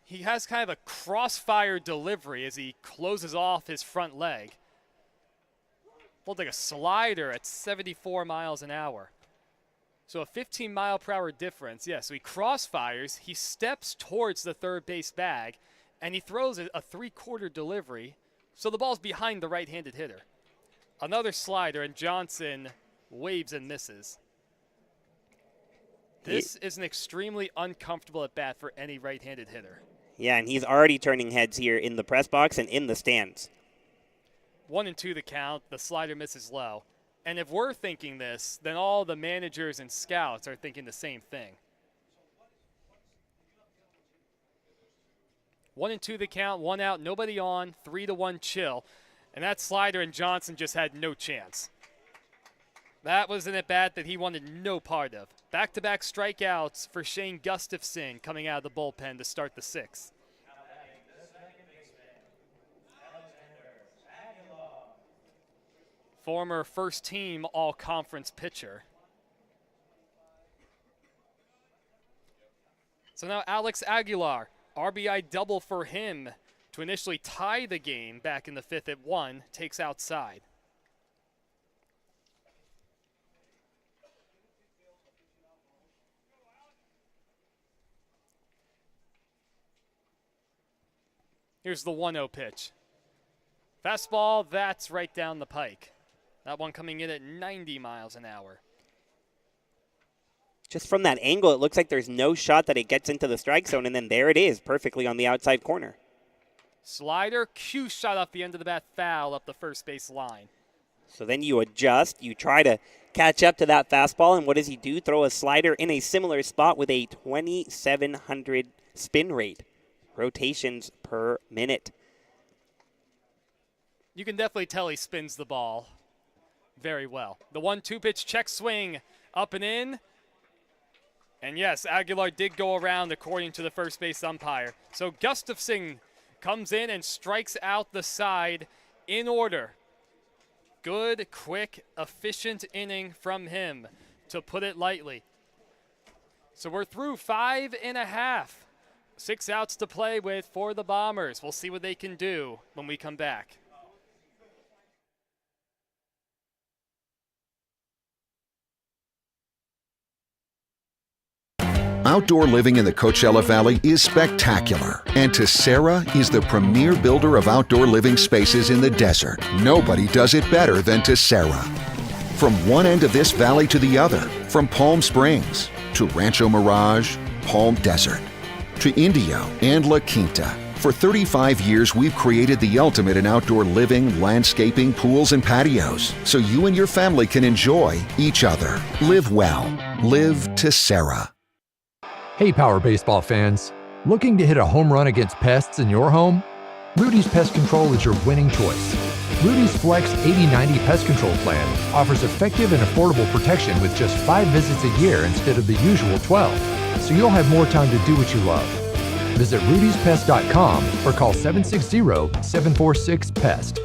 He has kind of a crossfire delivery as he closes off his front leg. Looked like a slider at 74 miles an hour. So a 15-mile-per-hour difference. Yeah, so he crossfires, he steps towards the third base bag, and he throws a three-quarter delivery, so the ball's behind the right-handed hitter. Another slider, and Johnson waves and misses. This is an extremely uncomfortable at-bat for any right-handed hitter. Yeah, and he's already turning heads here in the press box and in the stands. 1-2 the count. The slider misses low. And if we're thinking this, then all the managers and scouts are thinking the same thing. 1-2 the count, 1 out, nobody on, 3-1 Chill. And that slider and Johnson just had no chance. That was an at-bat that he wanted no part of. Back-to-back strikeouts for Shane Gustafson coming out of the bullpen to start the sixth. Former first-team all-conference pitcher. So now Alex Aguilar, RBI double for him to initially tie the game back in the fifth at 1, takes outside. Here's the 1-0 pitch. Fastball, that's right down the pike. That one coming in at 90 miles an hour. Just from that angle, it looks like there's no shot that it gets into the strike zone, and then there it is, perfectly on the outside corner. Slider, cue shot off the end of the bat, foul up the first base line. So then you adjust, you try to catch up to that fastball, and what does he do? Throw a slider in a similar spot with a 2,700 spin rate, rotations per minute. You can definitely tell he spins the ball very well. The 1-2 pitch check swing up and in. And yes, Aguilar did go around according to the first base umpire. So Gustafson comes in and strikes out the side in order. Good, quick, efficient inning from him, to put it lightly. So we're through 5.5. 6 outs to play with for the Bombers. We'll see what they can do when we come back. Outdoor living in the Coachella Valley is spectacular, and Tessera is the premier builder of outdoor living spaces in the desert. Nobody does it better than Tessera. From one end of this valley to the other, from Palm Springs to Rancho Mirage, Palm Desert, to Indio and La Quinta. For 35 years, we've created the ultimate in outdoor living, landscaping, pools, and patios, so you and your family can enjoy each other. Live well. Live Tessera. Hey, Power Baseball fans. Looking to hit a home run against pests in your home? Rudy's Pest Control is your winning choice. Rudy's Flex 80/90 Pest Control Plan offers effective and affordable protection with just 5 visits a year instead of the usual 12, so you'll have more time to do what you love. Visit rudyspest.com or call 760-746-PEST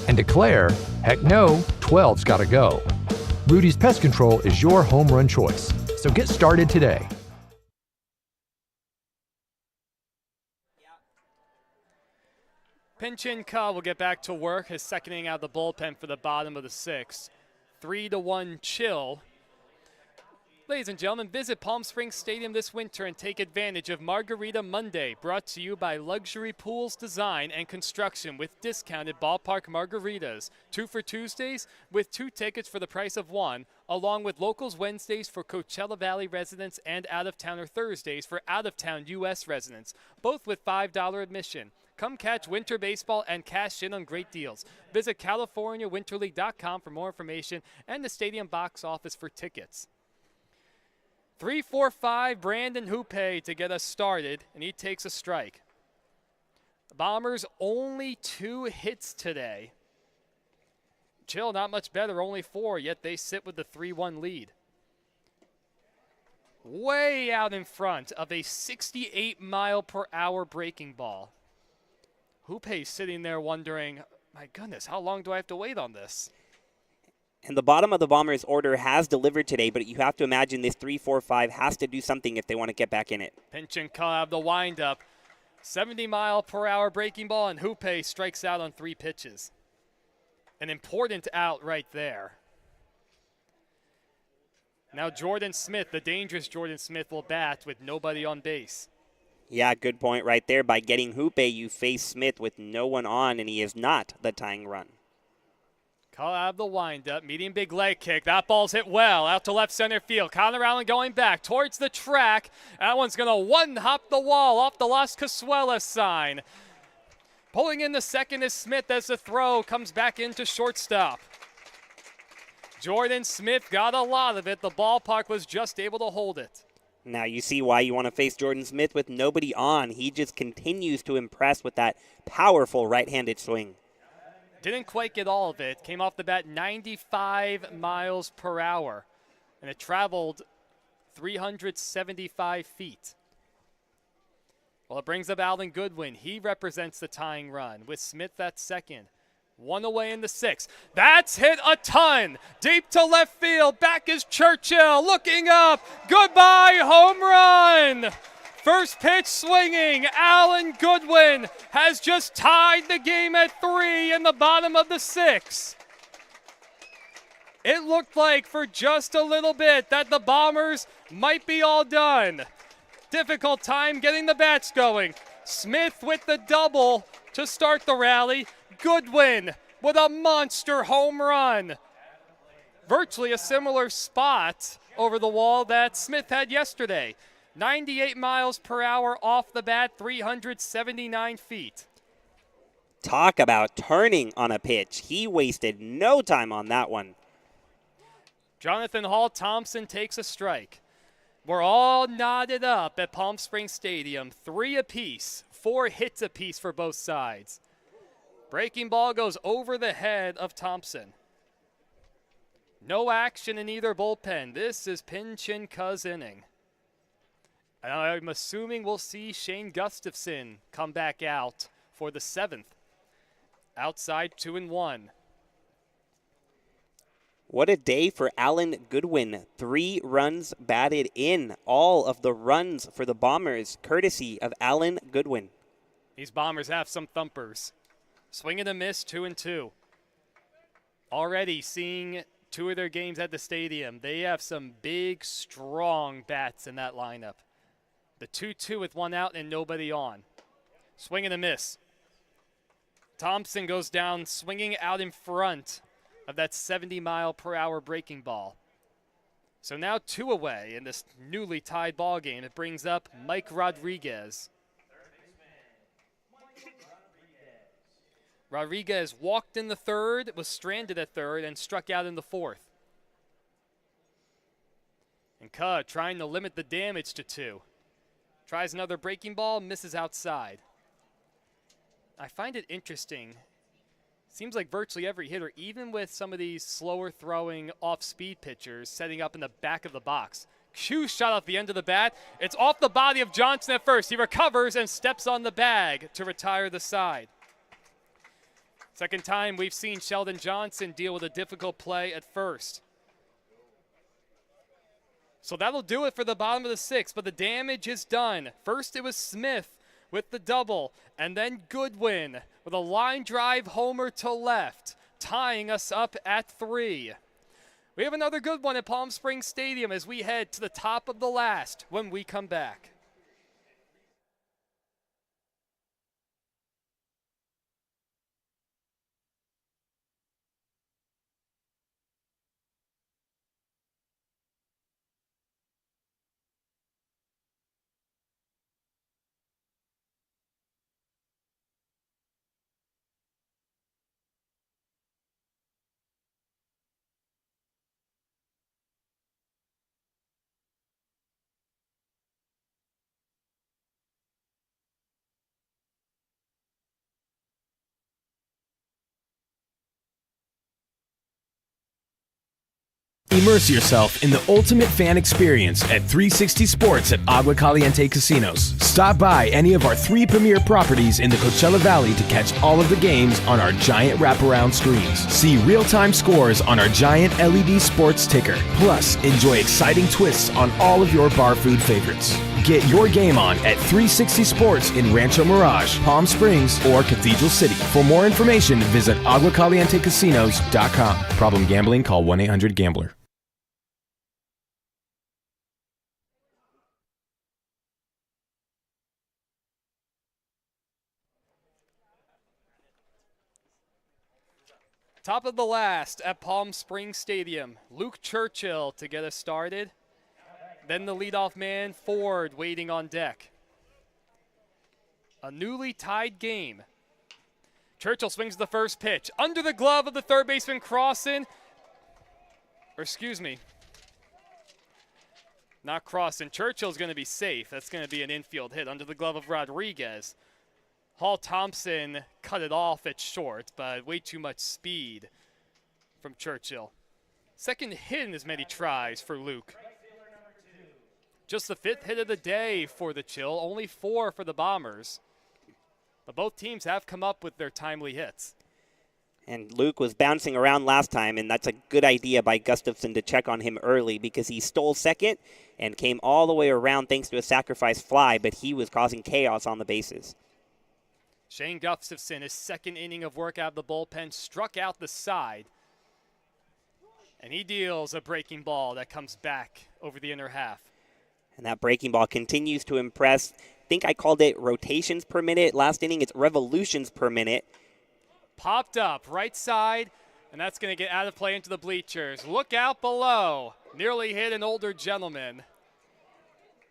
and declare, heck no, 12's gotta go. Rudy's Pest Control is your home run choice, so get started today. Pinchin Ka will get back to work, his second inning out of the bullpen for the bottom of the 6th. 3-1 chill. Ladies and gentlemen, visit Palm Springs Stadium this winter and take advantage of Margarita Monday, brought to you by Luxury Pools Design and Construction with discounted ballpark margaritas. 2 for Tuesdays with 2 tickets for the price of 1, along with Locals Wednesdays for Coachella Valley residents and Out-of-Towner Thursdays for out-of-town U.S. residents, both with $5 admission. Come catch winter baseball and cash in on great deals. Visit CaliforniaWinterLeague.com for more information and the stadium box office for tickets. 3-4-5, Brandon Houpe to get us started, and he takes a strike. The Bombers only 2 hits today. Chill, not much better, only 4, yet they sit with the 3-1 lead. Way out in front of a 68-mile-per-hour breaking ball. Houpe's sitting there wondering, my goodness, how long do I have to wait on this? And the bottom of the Bombers' order has delivered today, but you have to imagine this 3-4-5 has to do something if they want to get back in it. Pinch and cut out the windup. 70-mile-per-hour breaking ball, and Houpe strikes out on 3 pitches. An important out right there. Now Jordan Smith, the dangerous Jordan Smith, will bat with nobody on base. Yeah, good point right there. By getting Houpe, you face Smith with no one on, and he is not the tying run. Call out of the windup, medium big leg kick. That ball's hit well out to left center field. Connor Allen going back towards the track. That one's going to one-hop the wall off the Las Casuelas sign. Pulling in the second is Smith as the throw comes back into shortstop. Jordan Smith got a lot of it. The ballpark was just able to hold it. Now you see why you want to face Jordan Smith with nobody on. He just continues to impress with that powerful right-handed swing. Didn't quite get all of it. Came off the bat 95 miles per hour, and it traveled 375 feet. Well, it brings up Alan Goodwin. He represents the tying run with Smith at second. One away in the sixth. That's hit a ton. Deep to left field. Back is Churchill. Looking up. Goodbye, home run. First pitch swinging. Alan Goodwin has just tied the game at 3 in the bottom of the 6th. It looked like for just a little bit that the Bombers might be all done. Difficult time getting the bats going. Smith with the double to start the rally. Goodwin with a monster home run. Virtually a similar spot over the wall that Smith had yesterday. 98 miles per hour off the bat, 379 feet. Talk about turning on a pitch. He wasted no time on that one. Jonathan Hall Thompson takes a strike. We're all knotted up at Palm Springs Stadium. 3 apiece, 4 hits apiece for both sides. Breaking ball goes over the head of Thompson. No action in either bullpen. This is Pin-Chin-Ka's inning. And I'm assuming we'll see Shane Gustafson come back out for the 7th. Outside 2-1. What a day for Alan Goodwin. 3 runs batted in. All of the runs for the Bombers, courtesy of Alan Goodwin. These Bombers have some thumpers. Swing and a miss, 2-2. Already seeing 2 of their games at the stadium. They have some big, strong bats in that lineup. The 2-2 with 1 out and nobody on. Swing and a miss. Thompson goes down swinging out in front of that 70-mile-per-hour breaking ball. So now 2 away in this newly tied ball game. It brings up Mike Rodriguez. Rodriguez walked in the 3rd, was stranded at 3rd, and struck out in the 4th. And Ka trying to limit the damage to 2. Tries another breaking ball, misses outside. I find it interesting. Seems like virtually every hitter, even with some of these slower throwing off-speed pitchers, setting up in the back of the box. Q shot off the end of the bat. It's off the body of Johnson at first. He recovers and steps on the bag to retire the side. Second time we've seen Sheldon Johnson deal with a difficult play at first. So that'll do it for the bottom of the 6th, but the damage is done. First it was Smith with the double, and then Goodwin with a line drive homer to left, tying us up at 3. We have another good one at Palm Springs Stadium as we head to the top of the last when we come back. Immerse yourself in the ultimate fan experience at 360 Sports at Agua Caliente Casinos. Stop by any of our 3 premier properties in the Coachella Valley to catch all of the games on our giant wraparound screens. See real-time scores on our giant LED sports ticker. Plus, enjoy exciting twists on all of your bar food favorites. Get your game on at 360 Sports in Rancho Mirage, Palm Springs, or Cathedral City. For more information, visit aguacalientecasinos.com. Problem gambling? Call 1-800-GAMBLER. Top of the last at Palm Springs Stadium. Luke Churchill to get us started. Then the leadoff man, Ford, waiting on deck. A newly tied game. Churchill swings the first pitch. Under the glove of the third baseman, Crossan. Or excuse me. Not Crossan. Churchill's going to be safe. That's going to be an infield hit under the glove of Rodriguez. Hall Thompson cut it off at short, but way too much speed from Churchill. Second hit in as many tries for Luke. Just the 5th hit of the day for the Chill, only 4 for the Bombers. But both teams have come up with their timely hits. And Luke was bouncing around last time, and that's a good idea by Gustafson to check on him early because he stole second and came all the way around thanks to a sacrifice fly, but he was causing chaos on the bases. Shane Gustafson, his second inning of work out of the bullpen, struck out the side. And he deals a breaking ball that comes back over the inner half. And that breaking ball continues to impress. I think I called it rotations per minute. Last inning, it's revolutions per minute. Popped up, right side, and that's going to get out of play into the bleachers. Look out below. Nearly hit an older gentleman.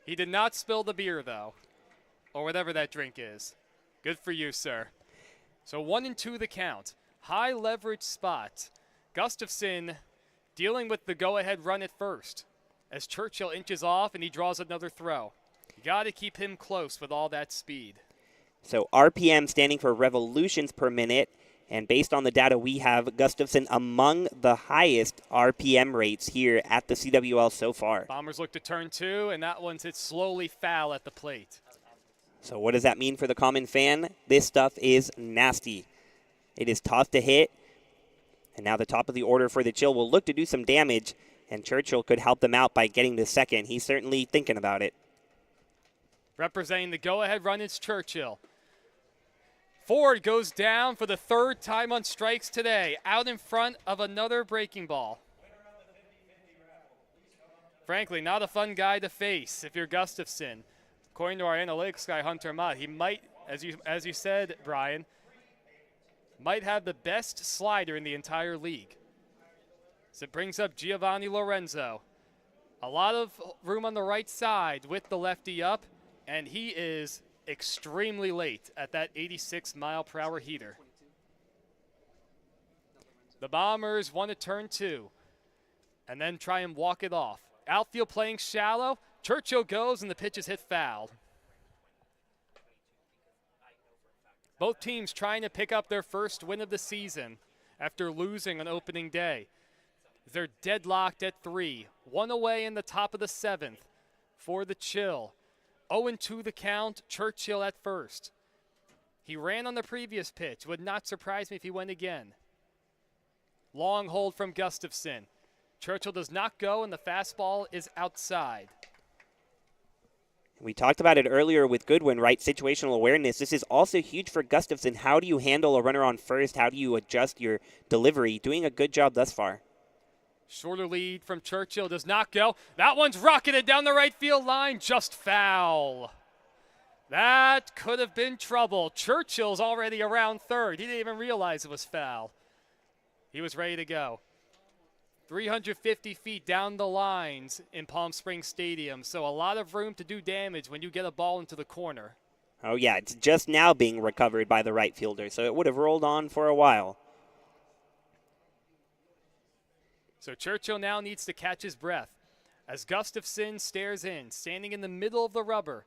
He did not spill the beer, though, or whatever that drink is. Good for you, sir. So 1-2 the count. High leverage spot. Gustafson dealing with the go-ahead run at first as Churchill inches off and he draws another throw. You got to keep him close with all that speed. So RPM standing for revolutions per minute, and based on the data we have, Gustafson among the highest RPM rates here at the CWL so far. Bombers look to turn 2, and that one's hit slowly foul at the plate. So what does that mean for the common fan? This stuff is nasty. It is tough to hit, and now the top of the order for the Chill will look to do some damage, and Churchill could help them out by getting to second. He's certainly thinking about it. Representing the go-ahead run is Churchill. Ford goes down for the 3rd time on strikes today, out in front of another breaking ball. Frankly, not a fun guy to face if you're Gustafson. According to our analytics guy, Hunter Mott, he might, as you said, Brian, might have the best slider in the entire league. So it brings up Giovanni Lorenzo. A lot of room on the right side with the lefty up, and he is extremely late at that 86-mile-per-hour heater. The Bombers want to turn 2 and then try and walk it off. Outfield playing shallow. Churchill goes, and the pitch is hit foul. Both teams trying to pick up their first win of the season after losing on opening day. They're deadlocked at 3. 1 away in the top of the 7th for the Chill. 0-2 the count, Churchill at first. He ran on the previous pitch. Would not surprise me if he went again. Long hold from Gustafson. Churchill does not go, and the fastball is outside. We talked about it earlier with Goodwin, right? Situational awareness. This is also huge for Gustafson. How do you handle a runner on first? How do you adjust your delivery? Doing a good job thus far. Shorter lead from Churchill does not go. That one's rocketed down the right field line, just foul. That could have been trouble. Churchill's already around third. He didn't even realize it was foul. He was ready to go. 350 feet down the lines in Palm Springs Stadium, so a lot of room to do damage when you get a ball into the corner. Oh, yeah, it's just now being recovered by the right fielder, so it would have rolled on for a while. So Churchill now needs to catch his breath as Gustafson stares in, standing in the middle of the rubber.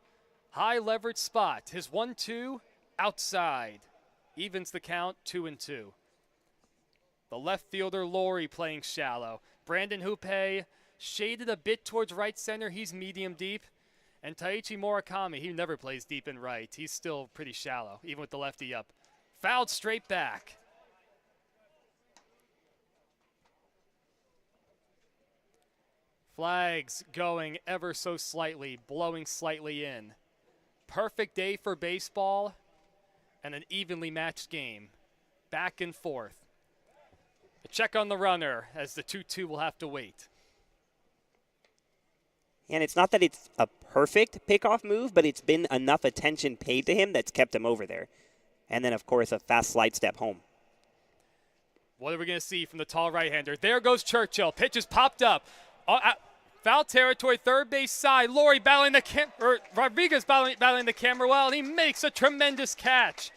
High leverage spot. His 1-2 outside. Evens the count 2-2. The left fielder Laurie playing shallow. Brandon Houpe shaded a bit towards right center. He's medium deep. And Taichi Murakami, he never plays deep and right. He's still pretty shallow, even with the lefty up. Fouled straight back. Flags going ever so slightly, blowing slightly in. Perfect day for baseball and an evenly matched game. Back and forth. A check on the runner as the 2-2 will have to wait. And it's not that it's a perfect pickoff move, but it's been enough attention paid to him that's kept him over there. And then, of course, a fast slide step home. What are we going to see from the tall right-hander? There goes Churchill. Pitch is popped up. Foul territory, third base side. Laurie battling the Rodriguez battling the camera well, and he makes a tremendous catch.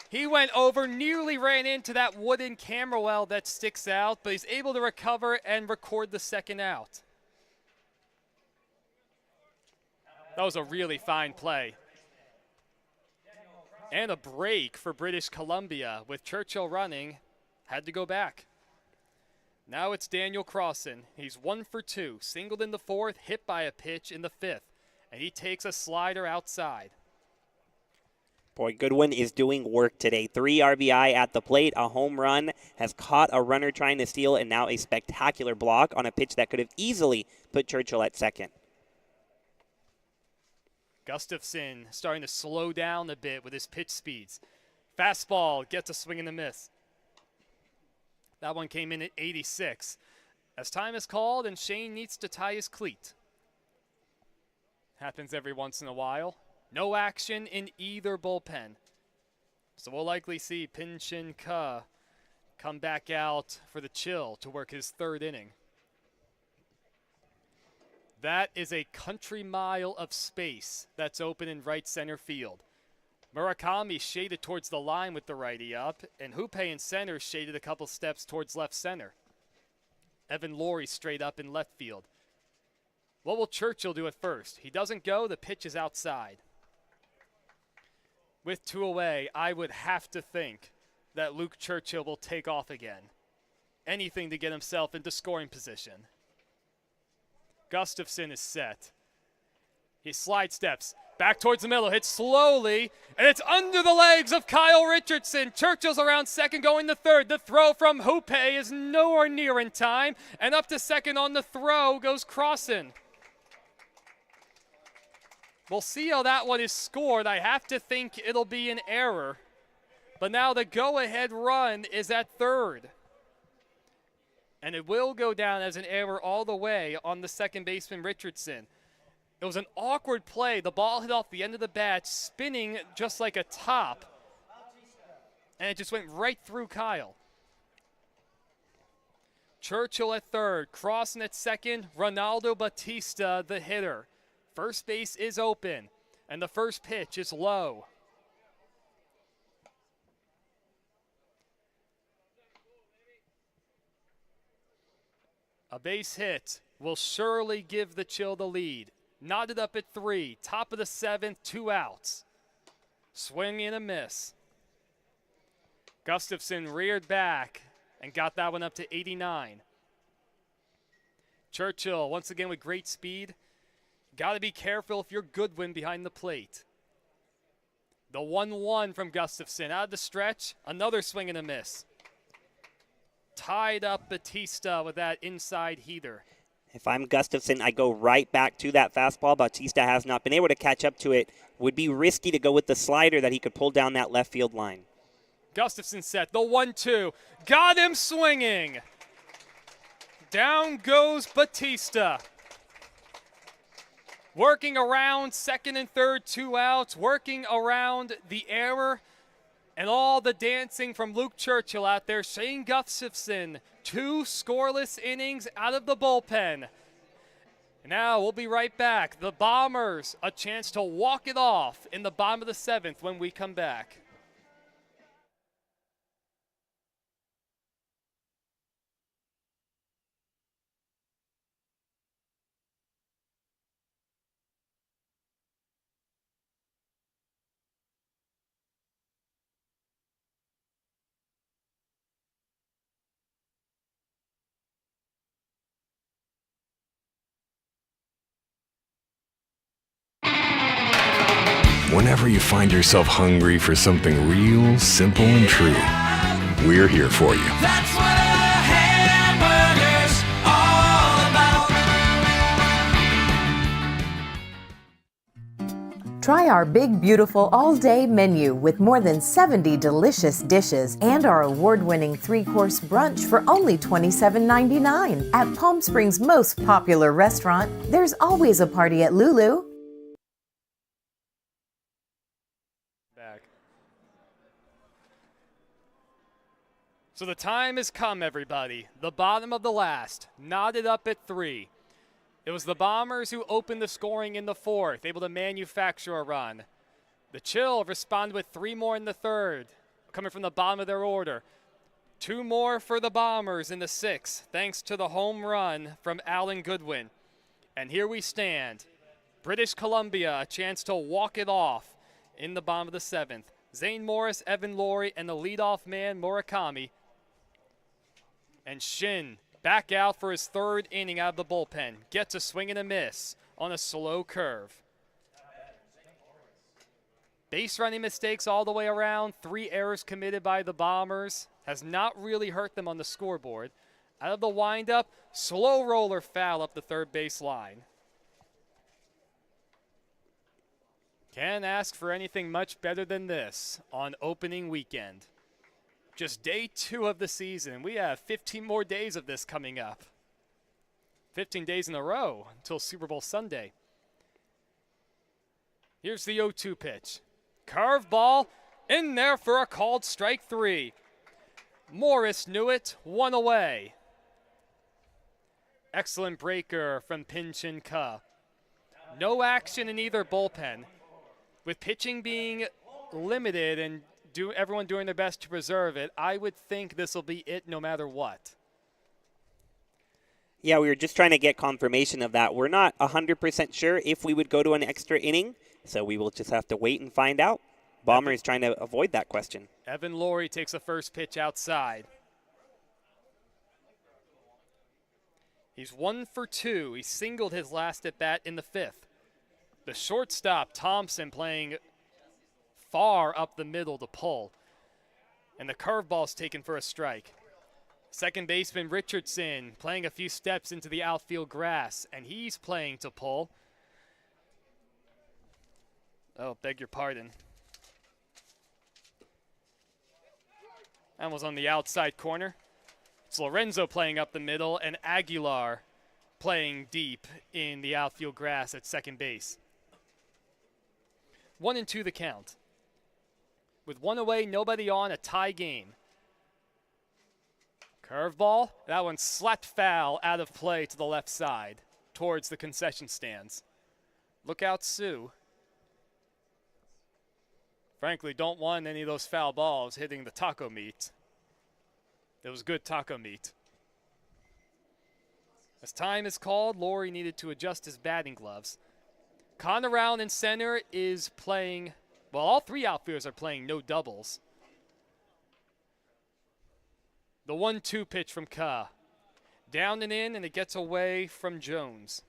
He went over, nearly ran into that wooden camera well that sticks out, but he's able to recover and record the second out. That was a really fine play. And a break for British Columbia with Churchill running. Had to go back. Now it's Daniel Crossan. He's 1 for 2. Singled in the 4th, hit by a pitch in the 5th. And he takes a slider outside. Boy, Goodwin is doing work today. 3 RBI at the plate, a home run, has caught a runner trying to steal, and now a spectacular block on a pitch that could have easily put Churchill at second. Gustafson starting to slow down a bit with his pitch speeds. Fastball gets a swing and a miss. That one came in at 86. As time is called and Shane needs to tie his cleat. Happens every once in a while. No action in either bullpen. So we'll likely see Pin-Shin Ka come back out for the Chill to work his 3rd inning. That is a country mile of space that's open in right center field. Murakami shaded towards the line with the righty up, and Hoope in center shaded a couple steps towards left center. Evan Laurie straight up in left field. What will Churchill do at first? He doesn't go, the pitch is outside. With 2 away, I would have to think that Luke Churchill will take off again. Anything to get himself into scoring position. Gustafson is set. He slide steps back towards the middle, hits slowly, and it's under the legs of Kyle Richardson. Churchill's around second, going to third. The throw from Hoope is nowhere near in time, and up to second on the throw goes Crossan. We'll see how that one is scored. I have to think it'll be an error, but now the go-ahead run is at third. And it will go down as an error all the way on the second baseman, Richardson. It was an awkward play. The ball hit off the end of the bat, spinning just like a top. And it just went right through Kyle. Churchill at third, Crossan at second, Ronaldo Batista the hitter. First base is open, and the first pitch is low. A base hit will surely give the Chill the lead. Knotted up at 3, top of the 7th, 2 outs. Swing and a miss. Gustafson reared back and got that one up to 89. Churchill, once again with great speed. Got to be careful if you're Goodwin behind the plate. The 1-1 from Gustafson out of the stretch. Another swing and a miss. Tied up Batista with that inside heater. If I'm Gustafson, I go right back to that fastball. Batista has not been able to catch up to it. Would be risky to go with the slider that he could pull down that left field line. Gustafson set the 1-2. Got him swinging. Down goes Batista. Working around second and third, 2 outs. Working around the error and all the dancing from Luke Churchill out there. Shane Gustafson, 2 scoreless innings out of the bullpen. Now we'll be right back. The Bombers, a chance to walk it off in the bottom of the 7th when we come back. Whenever you find yourself hungry for something real, simple, and true, we're here for you. That's what a hamburger's all about. Try our big, beautiful all-day menu with more than 70 delicious dishes and our award-winning 3-course brunch for only $27.99. At Palm Springs' most popular restaurant, there's always a party at Lulu. So the time has come, everybody. The bottom of the last, knotted up at 3. It was the Bombers who opened the scoring in the 4th, able to manufacture a run. The Chill responded with 3 more in the 3rd, coming from the bottom of their order. 2 more for the Bombers in the 6th, thanks to the home run from Alan Goodwin. And here we stand. British Columbia, a chance to walk it off in the bottom of the 7th. Zane Morris, Evan Laurie, and the leadoff man, Murakami. And Shin back out for his third inning out of the bullpen. Gets a swing and a miss on a slow curve. Base running mistakes all the way around. 3 errors committed by the Bombers. Has not really hurt them on the scoreboard. Out of the windup, slow roller foul up the third base line. Can't ask for anything much better than this on opening weekend. Just day 2 of the season. We have 15 more days of this coming up. 15 days in a row until Super Bowl Sunday. Here's the 0-2 pitch. Curveball in there for a called strike 3. Morris knew it, 1 away. Excellent breaker from Pinchin Ka. No action in either bullpen. With pitching being limited and everyone doing their best to preserve it, I would think this will be it no matter what. Yeah, we were just trying to get confirmation of that. We're not 100% sure if we would go to an extra inning, so we will just have to wait and find out. Bomber is trying to avoid that question. Evan Laurie takes the first pitch outside. He's 1 for 2. He singled his last at bat in the 5th. The shortstop, Thompson, playing far up the middle to pull. And the curveball's taken for a strike. Second baseman Richardson playing a few steps into the outfield grass, and he's playing to pull. Oh, beg your pardon. That was on the outside corner. It's Lorenzo playing up the middle, and Aguilar playing deep in the outfield grass at second base. 1-2 the count. With 1 away, nobody on, a tie game. Curveball. That one slapped foul out of play to the left side towards the concession stands. Look out, Sue. Frankly, don't want any of those foul balls hitting the taco meat. It was good taco meat. As time is called, Laurie needed to adjust his batting gloves. Connor Round in center is playing, well, all 3 outfielders are playing no doubles. The 1-2 pitch from Ka. Down and in, and it gets away from Jones.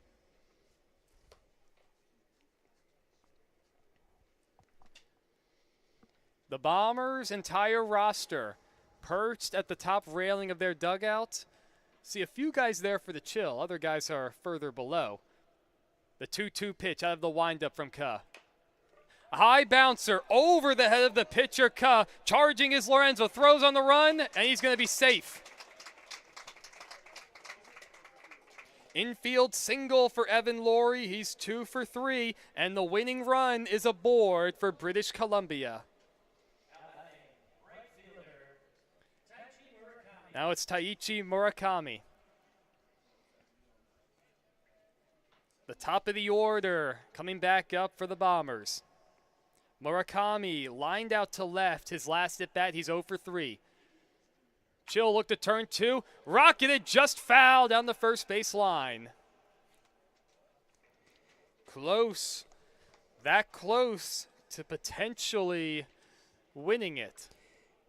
The Bombers' entire roster perched at the top railing of their dugout. See a few guys there for the chill. Other guys are further below. The 2-2 pitch out of the windup from Ka. A high bouncer over the head of the pitcher. Ka charging is Lorenzo. Throws on the run, and he's going to be safe. Infield single for Evan Laurie. He's 2 for 3, and the winning run is aboard for British Columbia. Now it's Taichi Murakami. The top of the order coming back up for the Bombers. Murakami lined out to left. His last at bat, he's 0 for 3. Chill looked to turn 2. Rocketed just foul down the first base line. Close. That close to potentially winning it.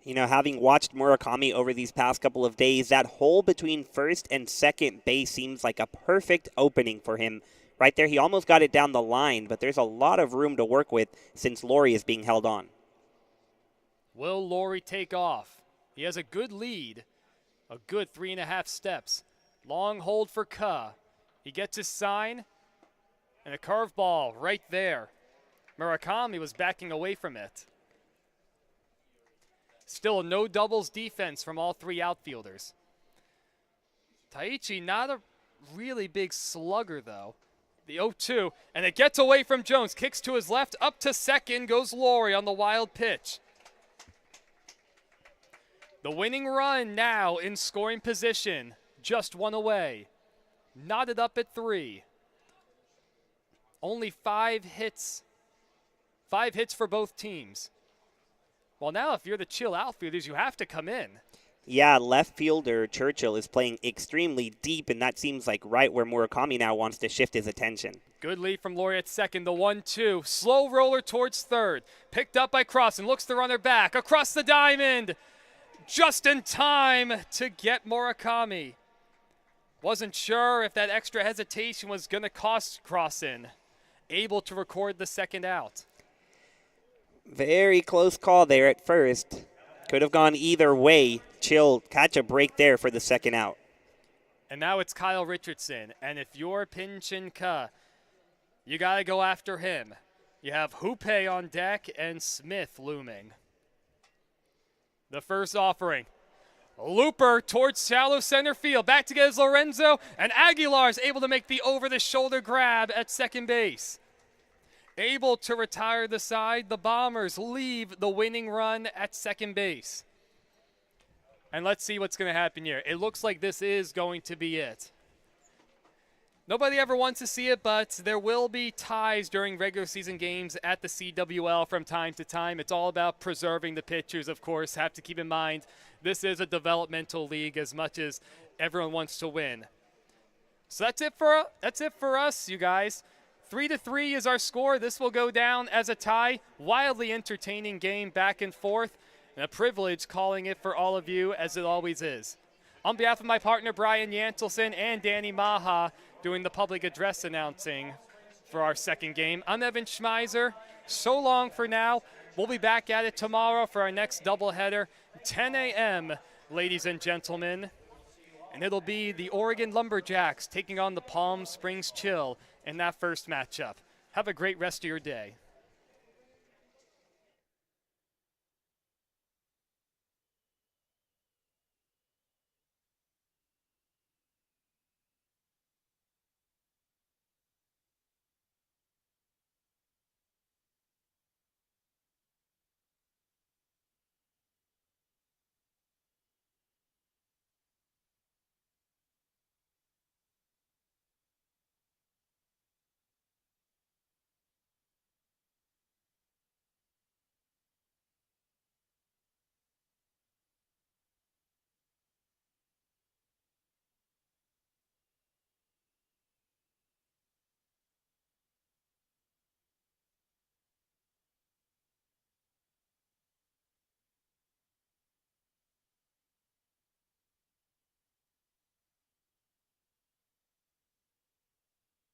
You know, having watched Murakami over these past couple of days, that hole between first and second base seems like a perfect opening for him. Right there, he almost got it down the line, but there's a lot of room to work with since Laurie is being held on. Will Laurie take off? He has a good lead, a good 3.5 steps. Long hold for Ka. He gets his sign, and a curveball right there. Murakami was backing away from it. Still a no doubles defense from all 3 outfielders. Taichi, not a really big slugger, though. The 0-2, and it gets away from Jones. Kicks to his left, up to second goes Laurie on the wild pitch. The winning run now in scoring position, just 1 away. Knotted up at 3. Only 5 hits. 5 hits for both teams. Well, now if you're the chill outfielders, you have to come in. Yeah, left fielder Churchill is playing extremely deep, and that seems like right where Murakami now wants to shift his attention. Good lead from Laurie at second, the 1-2. Slow roller towards third. Picked up by Cross and looks the runner back. Across the diamond. Just in time to get Murakami. Wasn't sure if that extra hesitation was going to cost Crossan. Able to record the second out. Very close call there at first. Could have gone either way. Chill, catch a break there for the second out. And now it's Kyle Richardson. And if you're Pinchinka, you got to go after him. You have Hoope on deck and Smith looming. The first offering. Looper towards shallow center field. Back to get his Lorenzo. And Aguilar's able to make the over-the-shoulder grab at second base. Able to retire the side. The Bombers leave the winning run at second base. And let's see what's going to happen here. It looks like this is going to be it. Nobody ever wants to see it, but there will be ties during regular season games at the CWL from time to time. It's all about preserving the pitchers, of course. Have to keep in mind, this is a developmental league as much as everyone wants to win. So that's it for us, you guys. 3-3 is our score. This will go down as a tie. Wildly entertaining game back and forth. And a privilege calling it for all of you, as it always is. On behalf of my partner, Brian Yantelson, and Danny Maha, doing the public address announcing for our second game, I'm Evan Schmeiser. So long for now. We'll be back at it tomorrow for our next doubleheader, 10 a.m., ladies and gentlemen. And it'll be the Oregon Lumberjacks taking on the Palm Springs Chill in that first matchup. Have a great rest of your day.